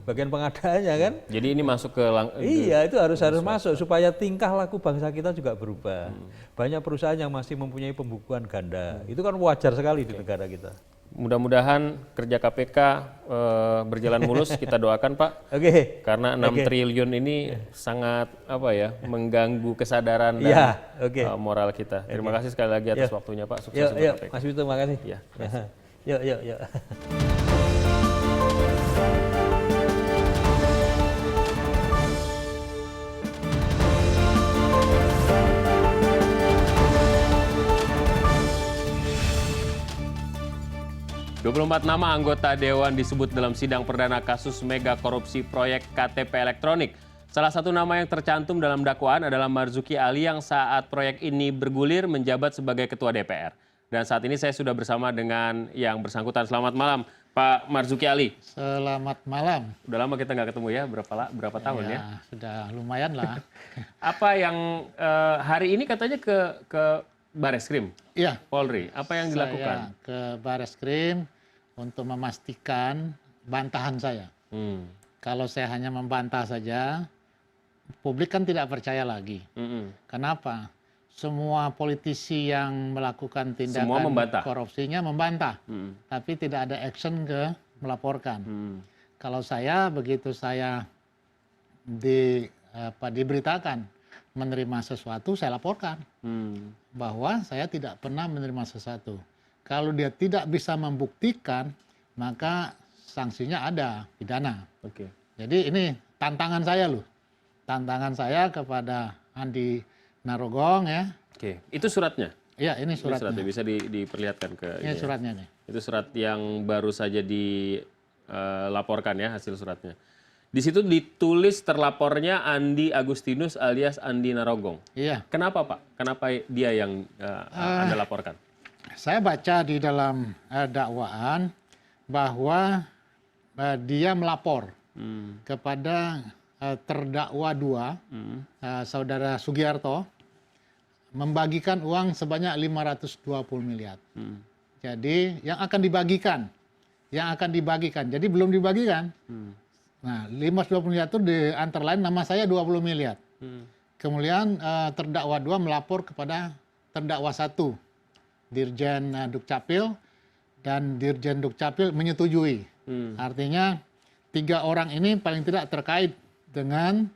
bagian pengadaannya kan. Jadi ini masuk ke iya, itu harus masuk supaya tingkah laku bangsa kita juga berubah. Banyak perusahaan yang masih mempunyai pembukuan ganda, itu kan wajar sekali di negara kita. Mudah-mudahan kerja KPK berjalan mulus, kita doakan Pak. Karena 6 triliun ini sangat mengganggu kesadaran dan moral kita. Terima kasih sekali lagi atas waktunya Pak. Sukses untuk KPK. Mas Vito, makasih. Yuk. 24 nama anggota Dewan disebut dalam sidang perdana kasus mega korupsi proyek KTP elektronik. Salah satu nama yang tercantum dalam dakwaan adalah Marzuki Ali yang saat proyek ini bergulir menjabat sebagai Ketua DPR. Dan saat ini saya sudah bersama dengan yang bersangkutan. Selamat malam, Pak Marzuki Ali. Selamat malam. Udah lama kita nggak ketemu ya, berapa tahun ya? Sudah lumayan lah. Apa yang hari ini katanya ke Bareskrim? Iya. Polri, apa yang dilakukan? Saya ke Bareskrim untuk memastikan bantahan saya. Kalau saya hanya membantah saja, publik kan tidak percaya lagi. Kenapa? Semua politisi yang melakukan tindakan korupsinya membantah, tapi tidak ada action ke melaporkan. Kalau saya begitu saya diberitakan menerima sesuatu, saya laporkan bahwa saya tidak pernah menerima sesuatu. Kalau dia tidak bisa membuktikan, maka sanksinya ada, pidana. Jadi ini tantangan saya loh. Tantangan saya kepada Andi Narogong ya. Oke, itu suratnya. Iya, ini Ini suratnya. suratnya bisa diperlihatkan ke Ini ini ya. suratnya nih. Itu surat yang baru saja dilaporkan ya, hasil suratnya. Di situ ditulis terlapornya Andi Agustinus alias Andi Narogong. Iya. Kenapa Pak? Kenapa dia yang Anda laporkan? Saya baca di dalam dakwaan bahwa dia melapor kepada terdakwa 2, saudara Sugiarto, membagikan uang sebanyak 520 miliar. Jadi yang akan dibagikan, jadi belum dibagikan. Nah, 520 miliar itu di antara lain nama saya 20 miliar. Kemudian terdakwa 2 melapor kepada terdakwa 1, Dirjen Dukcapil, dan Dirjen Dukcapil menyetujui. Artinya 3 orang ini paling tidak terkait dengan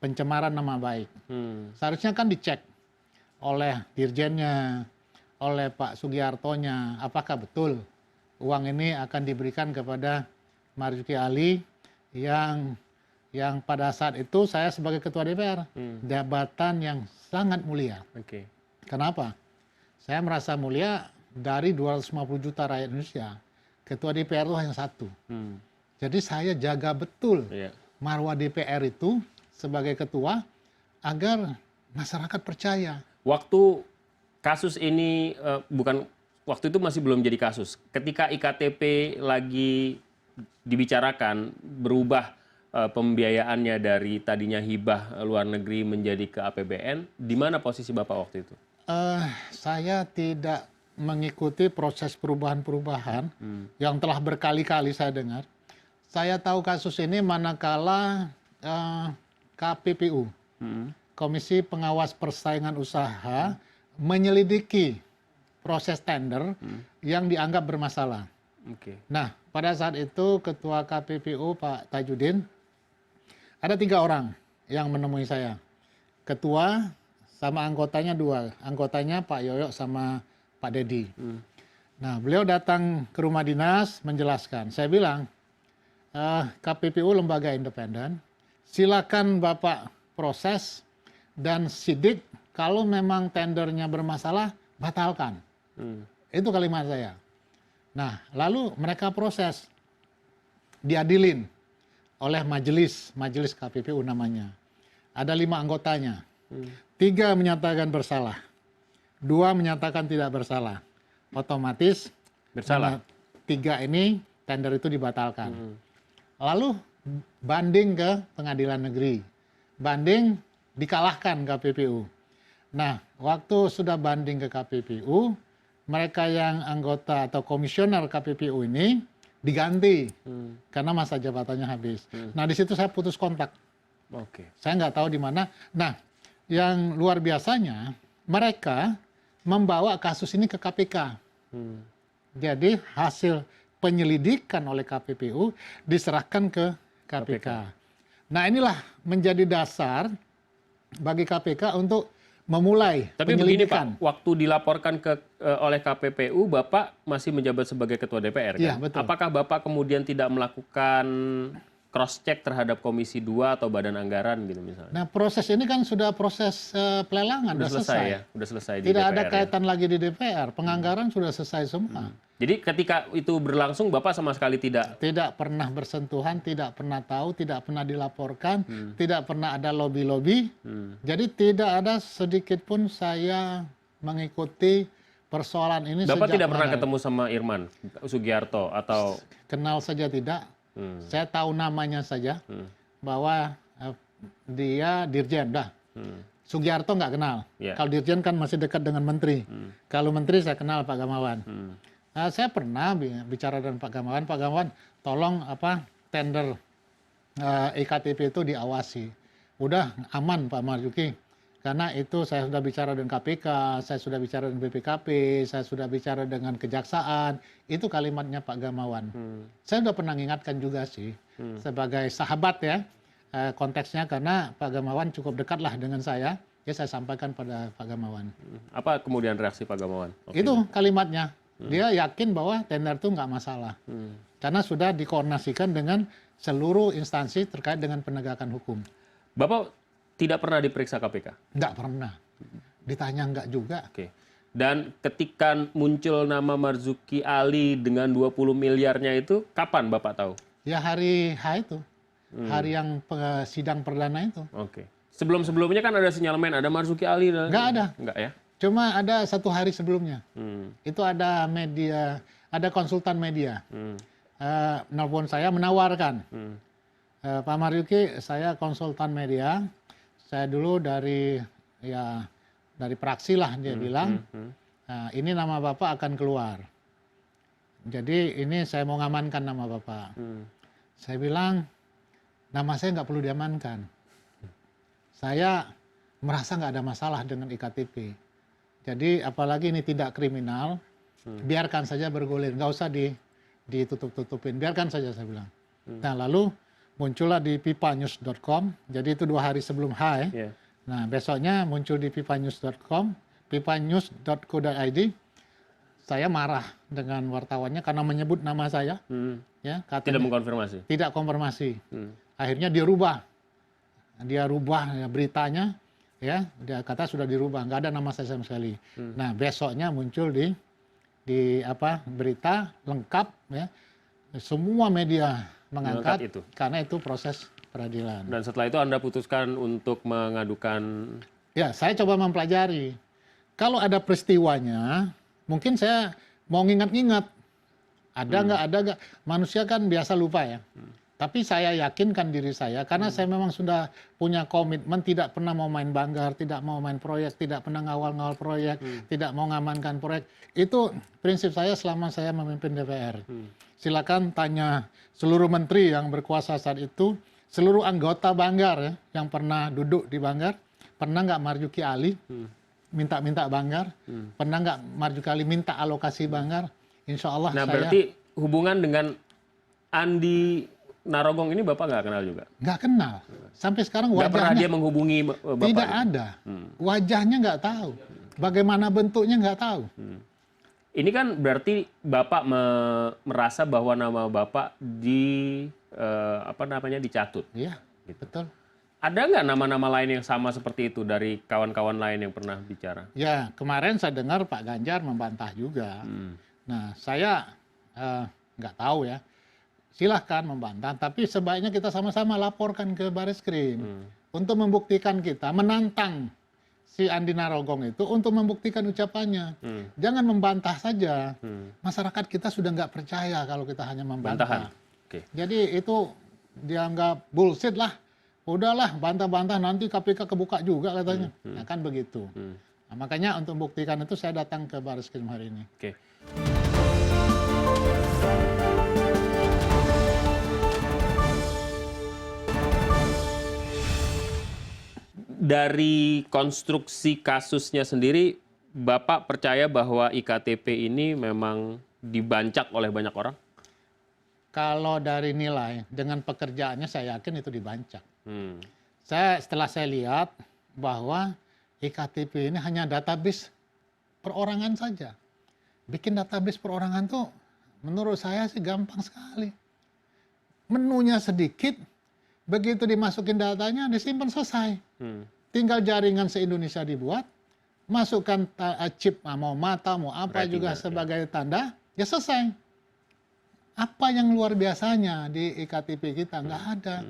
pencemaran nama baik. Seharusnya kan dicek oleh dirjennya, oleh Pak Sugiartonya, apakah betul uang ini akan diberikan kepada Marzuki Ali yang pada saat itu saya sebagai ketua DPR, jabatan yang sangat mulia. Oke. Kenapa? Saya merasa mulia dari 250 juta rakyat Indonesia. Ketua DPR itu hanya 1. Jadi saya jaga betul marwah DPR itu sebagai ketua agar masyarakat percaya. Waktu kasus ini waktu itu masih belum jadi kasus. Ketika IKTP lagi dibicarakan berubah pembiayaannya dari tadinya hibah luar negeri menjadi ke APBN, di mana posisi Bapak waktu itu? Saya tidak mengikuti proses perubahan-perubahan yang telah berkali-kali saya dengar. Saya tahu kasus ini manakala KPPU, Komisi Pengawas Persaingan Usaha, menyelidiki proses tender yang dianggap bermasalah. Nah, pada saat itu Ketua KPPU Pak Tajudin, ada 3 orang yang menemui saya. Ketua sama anggotanya 2. Anggotanya Pak Yoyo sama Pak Dedi. Nah, beliau datang ke rumah dinas menjelaskan. Saya bilang, KPPU lembaga independen, silakan Bapak proses dan sidik, kalau memang tendernya bermasalah, batalkan. Itu kalimat saya. Nah, lalu mereka proses, diadilin oleh majelis KPPU namanya. Ada 5 anggotanya. 3 menyatakan bersalah, 2 menyatakan tidak bersalah. Otomatis bersalah. 3 ini tender itu dibatalkan. Lalu banding ke pengadilan negeri. Banding dikalahkan KPPU. Nah, waktu sudah banding ke KPPU, mereka yang anggota atau komisioner KPPU ini diganti karena masa jabatannya habis. Nah, di situ saya putus kontak. Saya nggak tahu di mana. Nah, yang luar biasanya mereka membawa kasus ini ke KPK. Jadi hasil penyelidikan oleh KPPU diserahkan ke KPK. Nah, inilah menjadi dasar bagi KPK untuk memulai Tapi begini penyelidikan. Pak, waktu dilaporkan oleh KPPU, Bapak masih menjabat sebagai Ketua DPR kan? Iya, betul. Apakah Bapak kemudian tidak melakukan cross-check terhadap Komisi 2 atau Badan Anggaran gitu misalnya? Nah, proses ini kan sudah proses pelelangan, Udah sudah selesai selesai. ya? Udah selesai di Tidak DPR ada ya? kaitan lagi di DPR, penganggaran sudah selesai semua. Jadi ketika itu berlangsung, Bapak sama sekali tidak? Tidak pernah bersentuhan, tidak pernah tahu, tidak pernah dilaporkan, tidak pernah ada lobby-lobby. Jadi tidak ada sedikit pun saya mengikuti persoalan ini. Bapak sejak tidak pernah mulai. ketemu sama Irman Sugiarto atau? Kenal saja tidak. Saya tahu namanya saja, bahwa dia dirjen, dah. Sugiarto nggak kenal. Yeah. Kalau dirjen kan masih dekat dengan menteri. Kalau menteri saya kenal Pak Gamawan. Nah, saya pernah bicara dengan Pak Gamawan. Pak Gamawan, tolong tender iktp itu diawasi. Udah aman Pak Marzuki. Karena itu saya sudah bicara dengan KPK, saya sudah bicara dengan BPKP, saya sudah bicara dengan Kejaksaan. Itu kalimatnya Pak Gamawan. Saya sudah pernah ingatkan juga sih, sebagai sahabat ya, konteksnya karena Pak Gamawan cukup dekatlah dengan saya. Ya saya sampaikan pada Pak Gamawan. Apa kemudian reaksi Pak Gamawan? Itu kalimatnya. Dia yakin bahwa tender itu nggak masalah. Karena sudah dikoordinasikan dengan seluruh instansi terkait dengan penegakan hukum. Bapak Tidak pernah diperiksa KPK? Nggak pernah. Ditanya nggak juga. Oke. Dan ketika muncul nama Marzuki Ali dengan 20 miliarnya itu, kapan Bapak tahu? Ya hari H itu. Hari yang sidang perdana itu. Oke. Sebelum-sebelumnya kan ada sinyalemen, ada Marzuki Ali. Nggak ada. Nggak ya? Cuma ada 1 hari sebelumnya. Itu ada media, ada konsultan media. Nelpon saya menawarkan. Pak Marzuki, saya konsultan media. Saya dulu dari praksi lah dia bilang. Nah, ini nama Bapak akan keluar. Jadi ini saya mau ngamankan nama Bapak. Saya bilang, nama saya nggak perlu diamankan. Saya merasa nggak ada masalah dengan iktp. Jadi apalagi ini tidak kriminal, biarkan saja bergulir, nggak usah ditutup-tutupin, biarkan saja saya bilang. Nah lalu muncullah di pipanews.com, jadi itu 2 hari sebelum H ya. Nah besoknya muncul di pipanews.com, pipanews.co.id. Saya marah dengan wartawannya karena menyebut nama saya, ya, katanya, tidak mengkonfirmasi. Tidak konfirmasi. Akhirnya dia rubah ya, beritanya, ya, dia kata sudah dirubah, nggak ada nama saya sama sekali. Nah besoknya muncul di berita lengkap, ya, semua media mengangkat itu. Karena itu proses peradilan. Dan setelah itu Anda putuskan untuk mengadukan? Ya, saya coba mempelajari. Kalau ada peristiwanya, mungkin saya mau ngingat-ngingat. Ada nggak? Manusia kan biasa lupa ya. Tapi saya yakinkan diri saya, karena saya memang sudah punya komitmen, tidak pernah mau main banggar, tidak mau main proyek, tidak pernah ngawal-ngawal proyek, tidak mau ngamankan proyek. Itu prinsip saya selama saya memimpin DPR. Silakan tanya seluruh menteri yang berkuasa saat itu, seluruh anggota Banggar ya, yang pernah duduk di Banggar, pernah nggak Marzuki Ali minta-minta Banggar, pernah nggak Marzuki Ali minta alokasi Banggar? Insya Allah. Nah berarti hubungan dengan Andi Narogong ini Bapak nggak kenal juga? Nggak kenal. Sampai sekarang wajahnya. Nggak pernah dia menghubungi Bapak? Tidak ada. Wajahnya nggak tahu. Bagaimana bentuknya nggak tahu. Ini kan berarti Bapak merasa bahwa nama Bapak dicatut. Iya, betul. Ada nggak nama-nama lain yang sama seperti itu dari kawan-kawan lain yang pernah bicara? Ya, kemarin saya dengar Pak Ganjar membantah juga. Nah, saya nggak tahu ya. Silahkan membantah, tapi sebaiknya kita sama-sama laporkan ke Bareskrim untuk membuktikan kita, menantang si Andi Narogong itu untuk membuktikan ucapannya. Jangan membantah saja. Masyarakat kita sudah nggak percaya kalau kita hanya membantah. Jadi itu dianggap bullshit lah. Udahlah, bantah-bantah nanti KPK kebuka juga katanya. Nah, kan begitu. Nah, makanya untuk membuktikan itu saya datang ke Bareskrim hari ini. Dari konstruksi kasusnya sendiri, Bapak percaya bahwa IKTP ini memang dibancak oleh banyak orang? Kalau dari nilai, dengan pekerjaannya saya yakin itu dibancak. Setelah saya lihat bahwa IKTP ini hanya database perorangan saja. Bikin database perorangan tuh menurut saya sih gampang sekali. Menunya sedikit, begitu dimasukin datanya disimpan selesai. Tinggal jaringan se-Indonesia dibuat, masukkan chip, mau mata, mau apa juga sebagai tanda, ya selesai. Apa yang luar biasanya di IKTP kita? Nggak ada.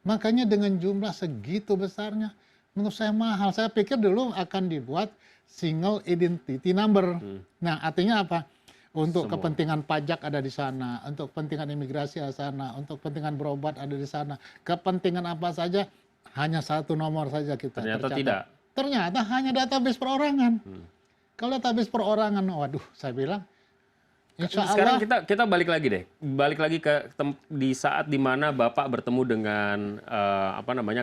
Makanya dengan jumlah segitu besarnya, menurut saya mahal. Saya pikir dulu akan dibuat single identity number. Nah, artinya apa? Untuk kepentingan pajak ada di sana, untuk kepentingan imigrasi ada di sana, untuk kepentingan berobat ada di sana. Kepentingan apa saja, hanya satu nomor saja kita ternyata tercatat. tidak. Ternyata hanya database perorangan. Kalau database perorangan, waduh, saya bilang, insya Sekarang Allah. kita balik lagi deh, balik lagi ke di saat dimana Bapak bertemu dengan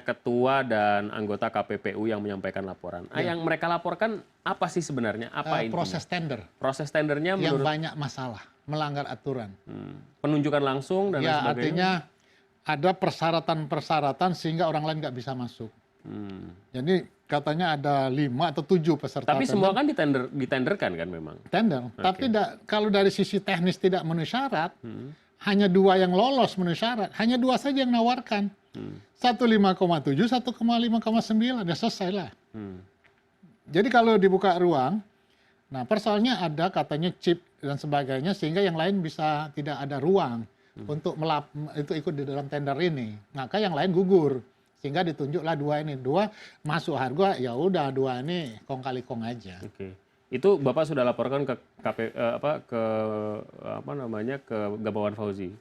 ketua dan anggota KPPU yang menyampaikan laporan. Yang mereka laporkan apa sih sebenarnya? Apa intinya? Proses tender. Proses tendernya Yang menurut banyak masalah, melanggar aturan. penunjukan langsung dan lain Ya, sebagainya. artinya ada persyaratan-persyaratan sehingga orang lain nggak bisa masuk. Jadi katanya ada 5 atau 7 peserta. Tapi semua kan ditenderkan kan memang. Tender. Tapi kalau dari sisi teknis tidak memenuhi syarat, hanya 2 yang lolos memenuhi syarat, hanya 2 saja yang menawarkan. 1,5,7, 1,5,9, ya selesai lah. Jadi kalau dibuka ruang, nah persoalannya ada katanya chip dan sebagainya, sehingga yang lain bisa tidak ada ruang untuk itu ikut di dalam tender ini. Maka yang lain gugur, sehingga ditunjuklah dua ini. Dua masuk harga, ya udah dua ini kong kali kong aja. Oke. Itu Bapak sudah laporkan ke ke Gamawan Fauzi.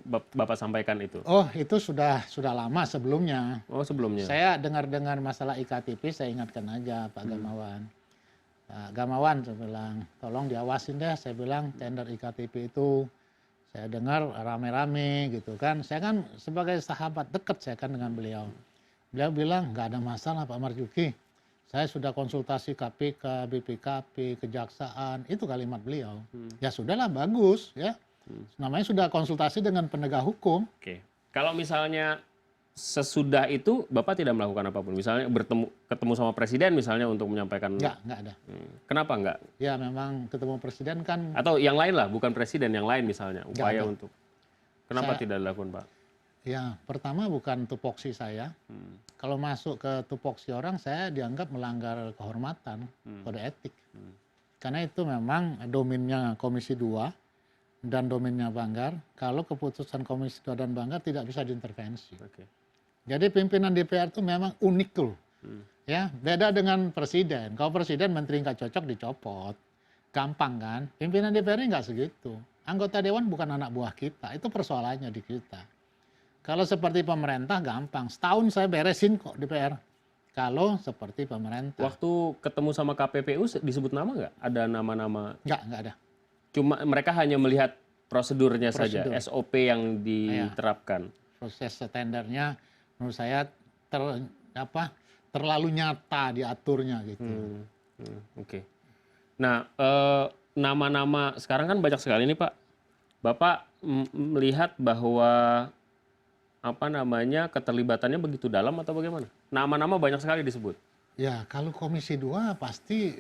Bapak sampaikan itu. Oh, itu sudah lama sebelumnya. Oh, sebelumnya. Saya dengar masalah iktp, saya ingatkan aja Pak Gamawan. Pak Gamawan, saya bilang, tolong diawasin deh. Saya bilang tender iktp itu, saya dengar rame-rame gitu kan. Saya kan sebagai sahabat dekat saya kan dengan beliau. Beliau bilang nggak ada masalah Pak Marzuki. Saya sudah konsultasi KPK, BPKP, Kejaksaan, itu kalimat beliau. Ya sudahlah, bagus ya. Namanya sudah konsultasi dengan penegak hukum. Oke. Kalau misalnya sesudah itu Bapak tidak melakukan apapun, misalnya ketemu sama presiden misalnya untuk menyampaikan. Nggak ada. Kenapa nggak? Ya memang ketemu presiden kan. Atau yang lain lah, bukan presiden, yang lain misalnya upaya ada. untuk. Kenapa tidak dilakukan Pak? Ya pertama bukan tupoksi saya. Kalau masuk ke tupoksi orang, saya dianggap melanggar kehormatan, kode etik. Karena itu memang domainnya Komisi 2 dan domainnya Banggar. Kalau keputusan Komisi 2 dan Banggar tidak bisa diintervensi. Oke. Jadi pimpinan DPR itu memang unik tuh. Ya, beda dengan presiden. Kalau presiden menteri nggak cocok dicopot. Gampang kan? Pimpinan DPR ini nggak segitu. Anggota dewan bukan anak buah kita. Itu persoalannya di kita. Kalau seperti pemerintah gampang. Setahun saya beresin kok DPR. Kalau seperti pemerintah. Waktu ketemu sama KPPU disebut nama nggak? Ada nama-nama? Nggak ada. Cuma mereka hanya melihat prosedurnya saja, SOP yang diterapkan. Proses tendernya menurut saya terlalu nyata diaturnya gitu. Oke. Nah, nama-nama sekarang kan banyak sekali nih Pak. Bapak melihat bahwa keterlibatannya begitu dalam atau bagaimana? Nama-nama banyak sekali disebut. Ya, kalau Komisi 2 pasti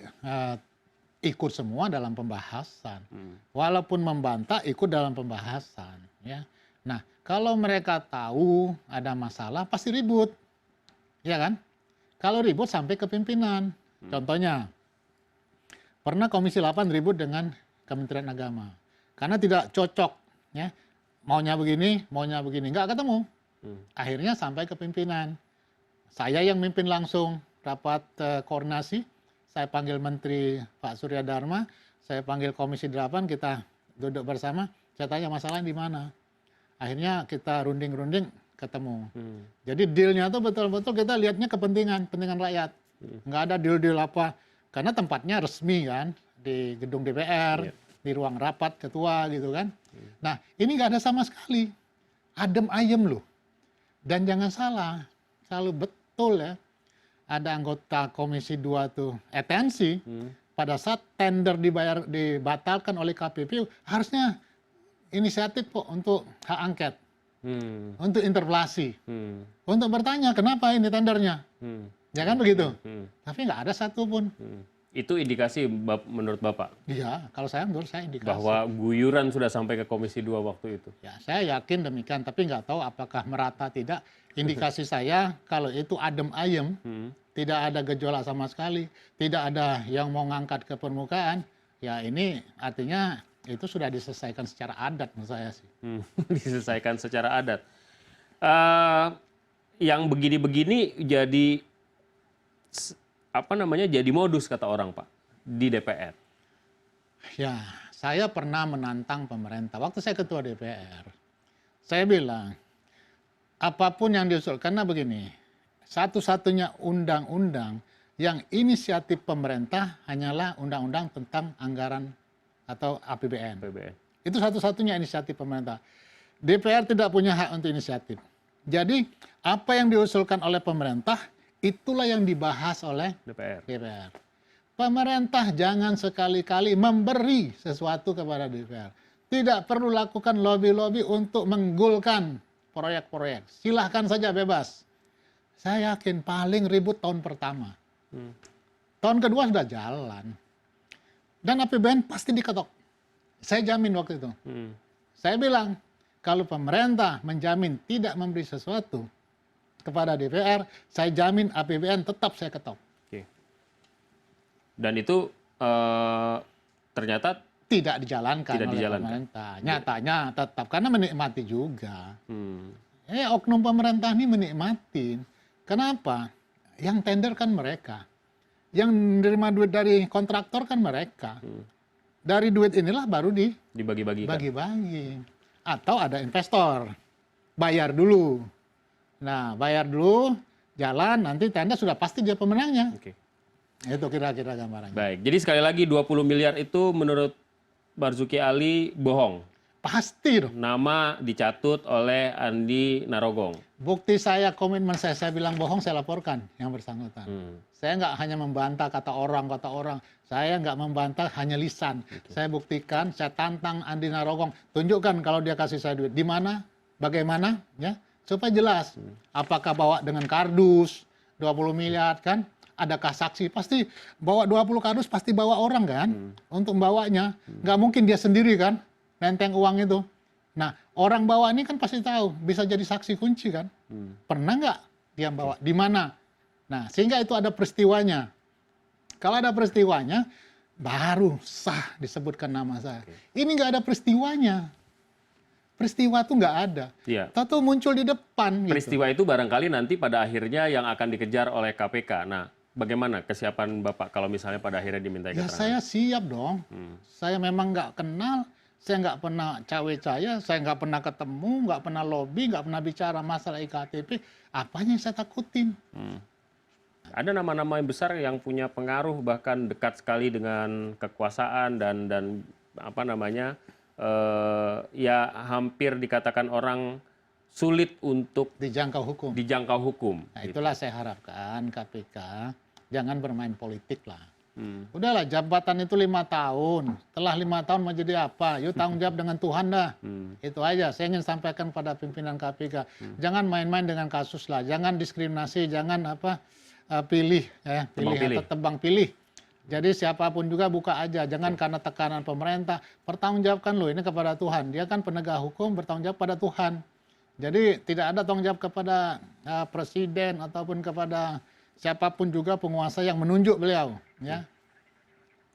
ikut semua dalam pembahasan. Walaupun membantah, ikut dalam pembahasan. Ya. Nah, kalau mereka tahu ada masalah, pasti ribut. Ya kan? Kalau ribut sampai ke pimpinan. Contohnya, pernah Komisi 8 ribut dengan Kementerian Agama. Karena tidak cocok. Ya. Maunya begini, nggak ketemu. Akhirnya sampai ke pimpinan. Saya yang mimpin langsung rapat koordinasi. Saya panggil Menteri Pak Surya Dharma, saya panggil Komisi 8, kita duduk bersama. Saya tanya masalahnya di mana. Akhirnya kita runding ketemu. Jadi dealnya tuh betul-betul kita lihatnya kepentingan rakyat. Nggak ada deal-deal apa. Karena tempatnya resmi kan, di gedung DPR, di ruang rapat ketua gitu kan. Nah ini nggak ada sama sekali. Adem ayem loh. Dan jangan salah, selalu betul ya. Ada anggota Komisi 2 tuh atensi. Pada saat tender dibatalkan oleh KPPU, harusnya inisiatif kok untuk hak angket. Untuk interpelasi. Untuk bertanya kenapa ini tendernya. Ya kan begitu. Tapi nggak ada satupun. Itu indikasi menurut Bapak? Iya, menurut saya indikasi. Bahwa guyuran sudah sampai ke Komisi 2 waktu itu? Ya, saya yakin demikian, tapi nggak tahu apakah merata tidak. Indikasi saya kalau itu adem ayem, tidak ada gejolak sama sekali, tidak ada yang mau ngangkat ke permukaan, ya ini artinya itu sudah diselesaikan secara adat menurut saya sih. Diselesaikan secara adat. Yang begini-begini jadi jadi modus kata orang Pak di DPR. Ya, saya pernah menantang pemerintah. Waktu saya ketua DPR, saya bilang apapun yang diusulkan, karena begini, satu-satunya undang-undang yang inisiatif pemerintah hanyalah undang-undang tentang anggaran atau APBN. Itu satu-satunya inisiatif pemerintah. DPR tidak punya hak untuk inisiatif. Jadi apa yang diusulkan oleh pemerintah itulah yang dibahas oleh DPR. Pemerintah jangan sekali-kali memberi sesuatu kepada DPR. Tidak perlu lakukan lobby-lobby untuk menggulkan proyek-proyek. Silahkan saja bebas. Saya yakin paling ribut tahun pertama. Tahun kedua sudah jalan. Dan APBN pasti diketok. Saya jamin waktu itu. Saya bilang, Kalau pemerintah menjamin tidak memberi sesuatu kepada DPR, saya jamin APBN tetap saya ketok. Oke. Dan itu ternyata Tidak dijalankan Tidak oleh dijalankan. pemerintah. Nyatanya tetap, karena menikmati juga. Oknum pemerintah ini menikmati. Kenapa? Yang tender kan mereka. Yang menerima duit dari kontraktor kan mereka. Dari duit inilah baru dibagi-bagikan. bagi-bagi. Atau ada investor, bayar dulu. Nah, bayar dulu, jalan, nanti tenda sudah pasti dia pemenangnya. Oke. Itu kira-kira gambarannya. Baik, jadi sekali lagi 20 miliar itu menurut Marzuki Ali bohong. Pasti dong. Nama dicatut oleh Andi Narogong. Bukti saya, komitmen saya bilang bohong, saya laporkan yang bersangkutan. Saya nggak hanya membantah kata orang. Saya nggak membantah hanya lisan. Saya buktikan, saya tantang Andi Narogong. Tunjukkan kalau dia kasih saya duit. Di mana, bagaimana, ya, supaya jelas. Apakah bawa dengan kardus, 20 miliar kan? Adakah saksi? Pasti bawa 20 kardus, pasti bawa orang kan? Untuk membawanya. Nggak mungkin dia sendiri kan? Nenteng uang itu. Nah, orang bawa ini kan pasti tahu. Bisa jadi saksi kunci kan? Pernah nggak dia bawa? Di mana? Nah, sehingga itu ada peristiwanya. Kalau ada peristiwanya, baru sah disebutkan nama saya. Ini nggak ada peristiwanya. Peristiwa itu nggak ada. Iya. Tahu muncul di depan. Peristiwa itu barangkali nanti pada akhirnya yang akan dikejar oleh KPK. Nah, bagaimana kesiapan Bapak kalau misalnya pada akhirnya dimintai Ya keterangan? saya siap dong. Saya memang nggak kenal, saya nggak pernah cawe-cawe, saya nggak pernah ketemu, nggak pernah lobby, nggak pernah bicara masalah iktp. Apanya yang saya takutin? Ada nama-nama yang besar yang punya pengaruh bahkan dekat sekali dengan kekuasaan dan apa namanya ya hampir dikatakan orang sulit untuk Dijangkau hukum. dijangkau hukum. Nah, itulah saya harapkan KPK jangan bermain politik lah. Udahlah, jabatan itu 5 tahun. Setelah 5 tahun mau jadi apa? Yuk tanggung jawab dengan Tuhan dah. Itu aja. Saya ingin sampaikan pada pimpinan KPK. Jangan main-main dengan kasus lah. Jangan diskriminasi. Jangan pilih, ya, pilih atau tebang pilih. Jadi siapapun juga buka aja. Jangan karena tekanan pemerintah. Pertanggungjawabkan loh ini kepada Tuhan. Dia kan penegak hukum, bertanggung jawab pada Tuhan. Jadi tidak ada tanggung jawab kepada presiden ataupun kepada siapapun juga penguasa yang menunjuk beliau. Ya.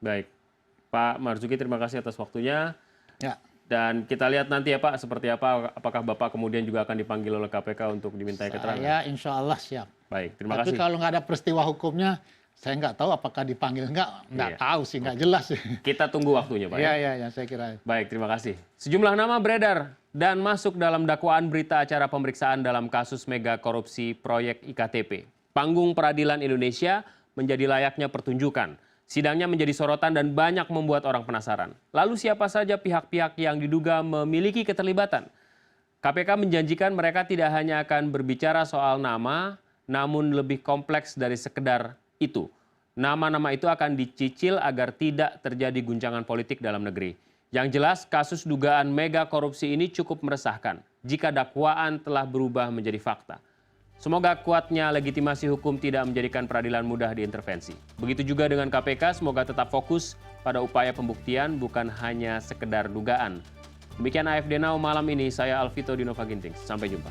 Baik, Pak Marzuki terima kasih atas waktunya. Ya. Dan kita lihat nanti ya Pak seperti apa. Apakah Bapak kemudian juga akan dipanggil oleh KPK untuk dimintai keterangan? Saya insya Allah siap. Baik, terima Tapi kasih. kalau nggak ada peristiwa hukumnya, saya nggak tahu apakah dipanggil nggak Iya. tahu sih, nggak jelas sih. Kita tunggu waktunya Pak. Iya, saya kira. Baik, terima kasih. Sejumlah nama beredar dan masuk dalam dakwaan berita acara pemeriksaan dalam kasus mega korupsi proyek IKTP. Panggung Peradilan Indonesia menjadi layaknya pertunjukan. Sidangnya menjadi sorotan dan banyak membuat orang penasaran. Lalu siapa saja pihak-pihak yang diduga memiliki keterlibatan? KPK menjanjikan mereka tidak hanya akan berbicara soal nama, namun lebih kompleks dari sekedar itu. Nama-nama itu akan dicicil agar tidak terjadi guncangan politik dalam negeri. Yang jelas, kasus dugaan mega korupsi ini cukup meresahkan jika dakwaan telah berubah menjadi fakta. Semoga kuatnya legitimasi hukum tidak menjadikan peradilan mudah diintervensi. Begitu juga dengan KPK, semoga tetap fokus pada upaya pembuktian bukan hanya sekedar dugaan. Demikian AFD Now malam ini, saya Alvito Dinova Ginting. Sampai jumpa.